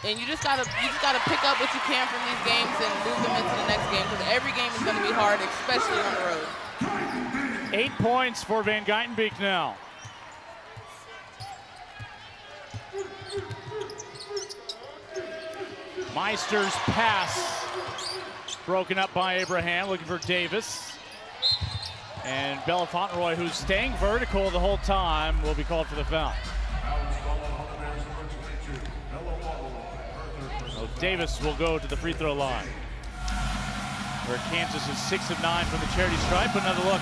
And you just gotta pick up what you can from these games and move them into the next game, because every game is going to be hard, especially on the road. 8 points for Van Geitenbeek now. Meister's pass broken up by Abraham, looking for Davis. And Bella Fauntleroy, who's staying vertical the whole time, will be called for the foul. So Davis will go to the free throw line, where Kansas is 6 of 9 from the charity stripe. Another look.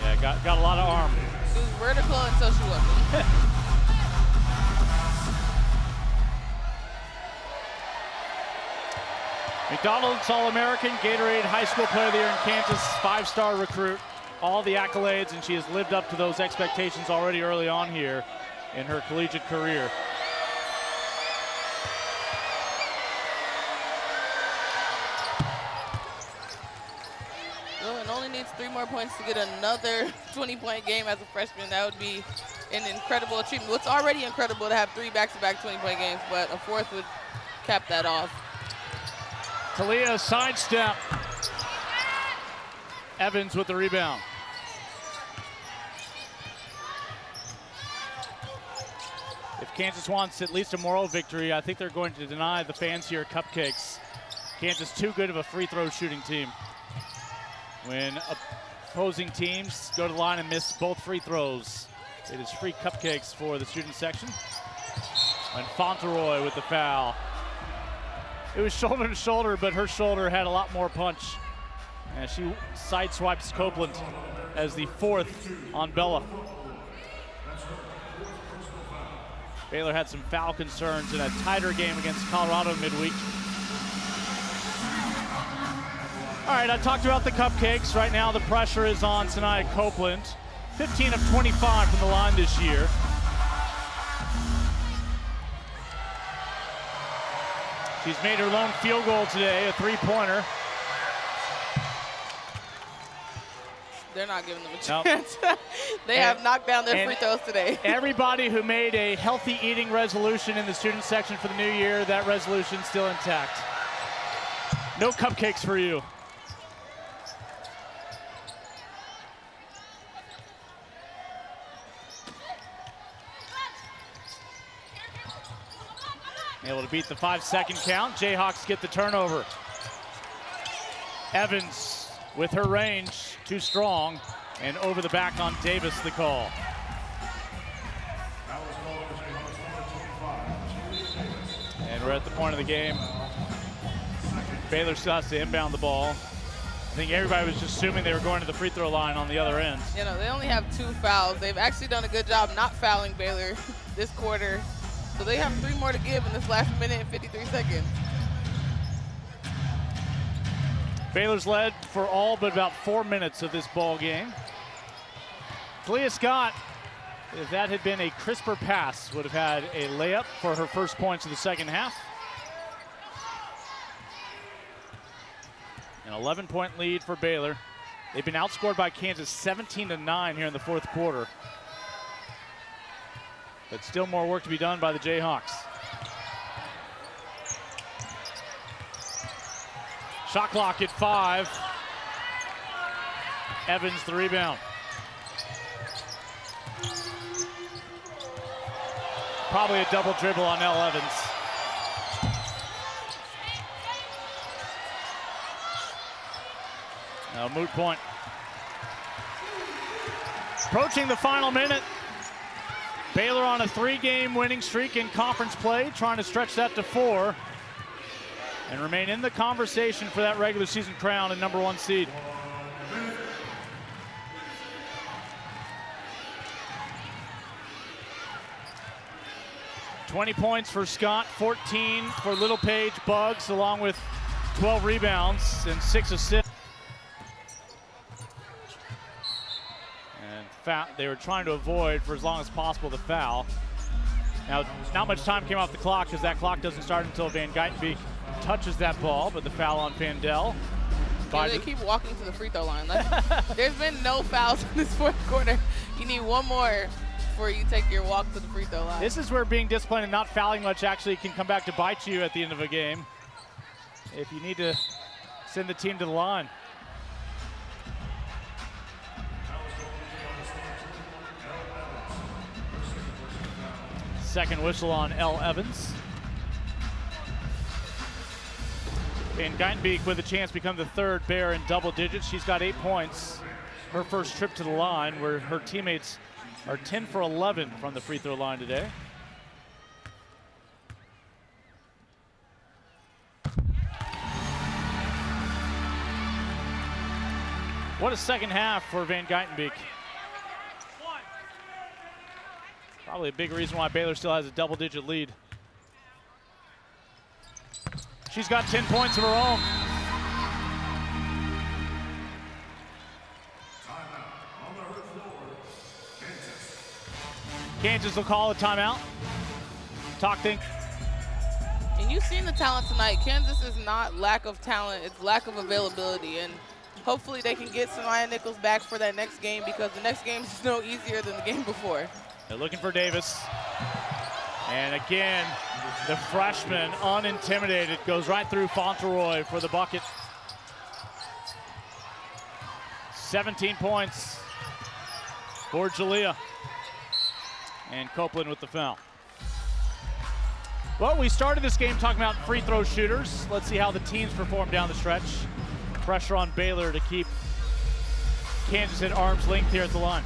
Yeah, got a lot of arm. She was vertical until she wasn't. McDonald's All-American, Gatorade High School Player of the Year in Kansas, 5-star recruit, all the accolades, and she has lived up to those expectations already early on here in her collegiate career. Well, it only needs 3 more points to get another 20-point game as a freshman. That would be an incredible achievement. Well, it's already incredible to have 3 back-to-back 20-point games, but a 4th would cap that off. Talia sidestep. Evans with the rebound. If Kansas wants at least a moral victory, I think they're going to deny the fans here cupcakes. Kansas too good of a free throw shooting team. When opposing teams go to the line and miss both free throws, it is free cupcakes for the student section. And Fauntleroy with the foul. It was shoulder to shoulder, but her shoulder had a lot more punch. And she sideswipes Copeland as the 4th on Bella. Baylor had some foul concerns in a tighter game against Colorado midweek. All right, I talked about the cupcakes. Right now the pressure is on Sanaya Copeland. 15 of 25 from the line this year. She's made her lone field goal today, a 3-pointer. They're not giving them a chance. Nope. They have knocked down their free throws today. Everybody who made a healthy eating resolution in the student section for the new year, that resolution's still intact. No cupcakes for you. Able to beat the 5-second count. Jayhawks get the turnover. Evans with her range, too strong, and over the back on Davis, the call. And we're at the point of the game. Baylor still has to inbound the ball. I think everybody was just assuming they were going to the free throw line on the other end. You know, they only have 2 fouls. They've actually done a good job not fouling Baylor this quarter. So they have 3 more to give in this last minute and 53 seconds. Baylor's led for all but about 4 minutes of this ball game. Talia Scott, if that had been a crisper pass, would have had a layup for her first points of the second half. An 11-point lead for Baylor. They've been outscored by Kansas 17-9 here in the fourth quarter. But still more work to be done by the Jayhawks. Shot clock at 5. Evans the rebound. Probably a double dribble on Elle Evans. Now moot point. Approaching the final minute. Baylor on a 3-game winning streak in conference play, trying to stretch that to 4. and remain in the conversation for that regular season crown and #1 seed. $20 points for Scott, 14 for Little Paige Bugs, along with 12 rebounds and 6 assists. And they were trying to avoid for as long as possible the foul. Now, not much time came off the clock because that clock doesn't start until Van Geitenbeek touches that ball, but the foul on Vandell. Yeah, they keep walking to the free throw line. There's been no fouls in this fourth quarter. You need one more before you take your walk to the free throw line. This is where being disciplined and not fouling much actually can come back to bite you at the end of a game if you need to send the team to the line. Second whistle on L. Evans. Van Geitenbeek with a chance to become the third Bear in double digits. She's got 8 points. Her first trip to the line, where her teammates are 10 for 11 from the free throw line today. What a second half for Van Geitenbeek. Probably a big reason why Baylor still has a double-digit lead. She's got 10 points of her own. Kansas will call a timeout. Talk things. And you've seen the talent tonight. Kansas is not lack of talent, it's lack of availability. And hopefully they can get Samaya Nichols back for that next game, because the next game is no easier than the game before. They're looking for Davis. And again, the freshman, unintimidated, goes right through Fauntleroy for the bucket. 17 points for Jalea. And Copeland with the foul. Well, we started this game talking about free throw shooters. Let's see how the teams perform down the stretch. Pressure on Baylor to keep Kansas at arm's length here at the line.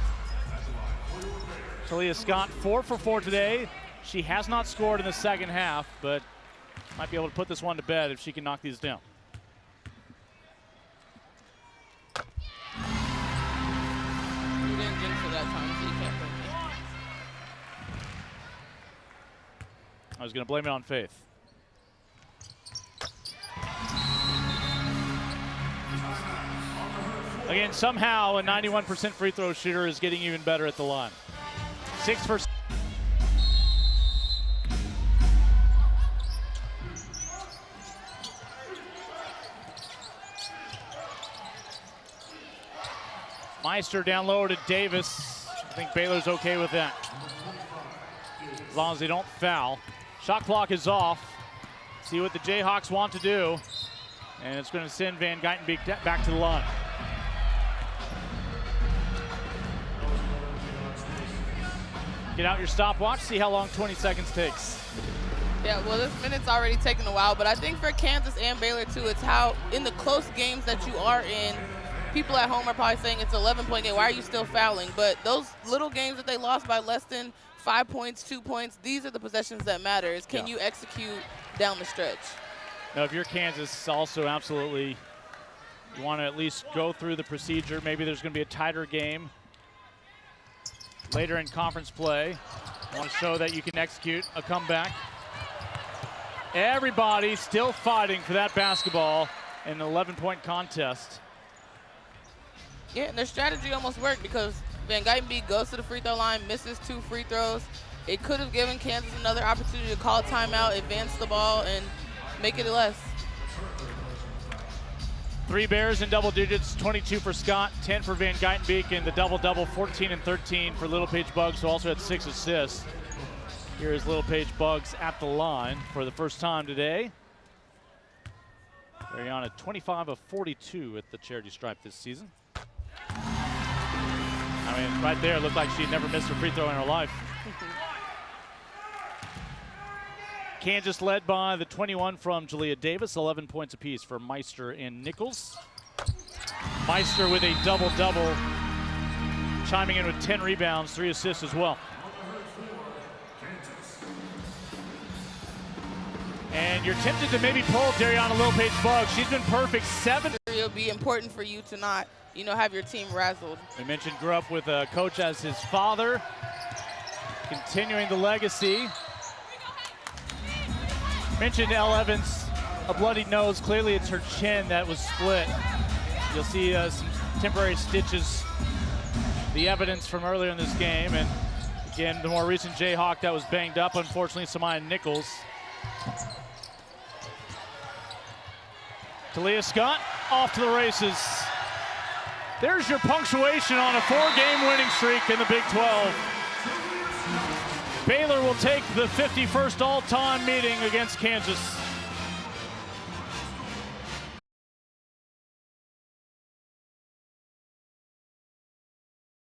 Talia Scott, 4 for 4 today. She has not scored in the second half, but might be able to put this one to bed if she can knock these down. You didn't jinx her that time, so you can't blame me. I was going to blame it on Faith. Again, somehow a 91% free throw shooter is getting even better at the line. 6 for Meister down low to Davis. I think Baylor's okay with that, as long as they don't foul. Shot clock is off. See what the Jayhawks want to do, and it's going to send Van Geitenbeek back to the line. Get out your stopwatch, see how long 20 seconds takes. Yeah, well, this minute's already taken a while, but I think for Kansas and Baylor, too, it's how in the close games that you are in, people at home are probably saying it's an 11-point game. Why are you still fouling? But those little games that they lost by less than 5 points, 2 points, these are the possessions that matter. Is can you execute down the stretch? Now, if you're Kansas, also absolutely, you want to at least go through the procedure. Maybe there's going to be a tighter game later in conference play. You want to show that you can execute a comeback. Everybody still fighting for that basketball in an 11-point contest. Yeah, and their strategy almost worked, because Van Geitenbeek goes to the free throw line, misses 2 free throws. It could have given Kansas another opportunity to call a timeout, advance the ball, and make it less. 3 Bears in double digits, 22 for Scott, 10 for Van Geitenbeek, and the double-double, 14 and 13 for Little Paige Bugs, who also had 6 assists. Here is Little Paige Bugs at the line for the first time today. Ariana, 25 of 42 at the charity stripe this season. I mean, right there, it looked like she never missed a free throw in her life. Kansas led by the 21 from Jalea Davis, 11 points apiece for Meister and Nichols. Meister with a double-double, chiming in with 10 rebounds, 3 assists as well. And you're tempted to maybe pull Dariana Little Page Buggs. She's been perfect. 7. It'll be important for you to not, have your team razzled. We mentioned grew up with a coach as his father, continuing the legacy. Mentioned Elle Evans, a bloodied nose. Clearly it's her chin that was split. You'll see some temporary stitches, the evidence from earlier in this game. And again, the more recent Jayhawk that was banged up, unfortunately, Samaya Nichols. Talia Scott off to the races. There's your punctuation on a 4-game winning streak in the Big 12. Baylor will take the 51st all-time meeting against Kansas.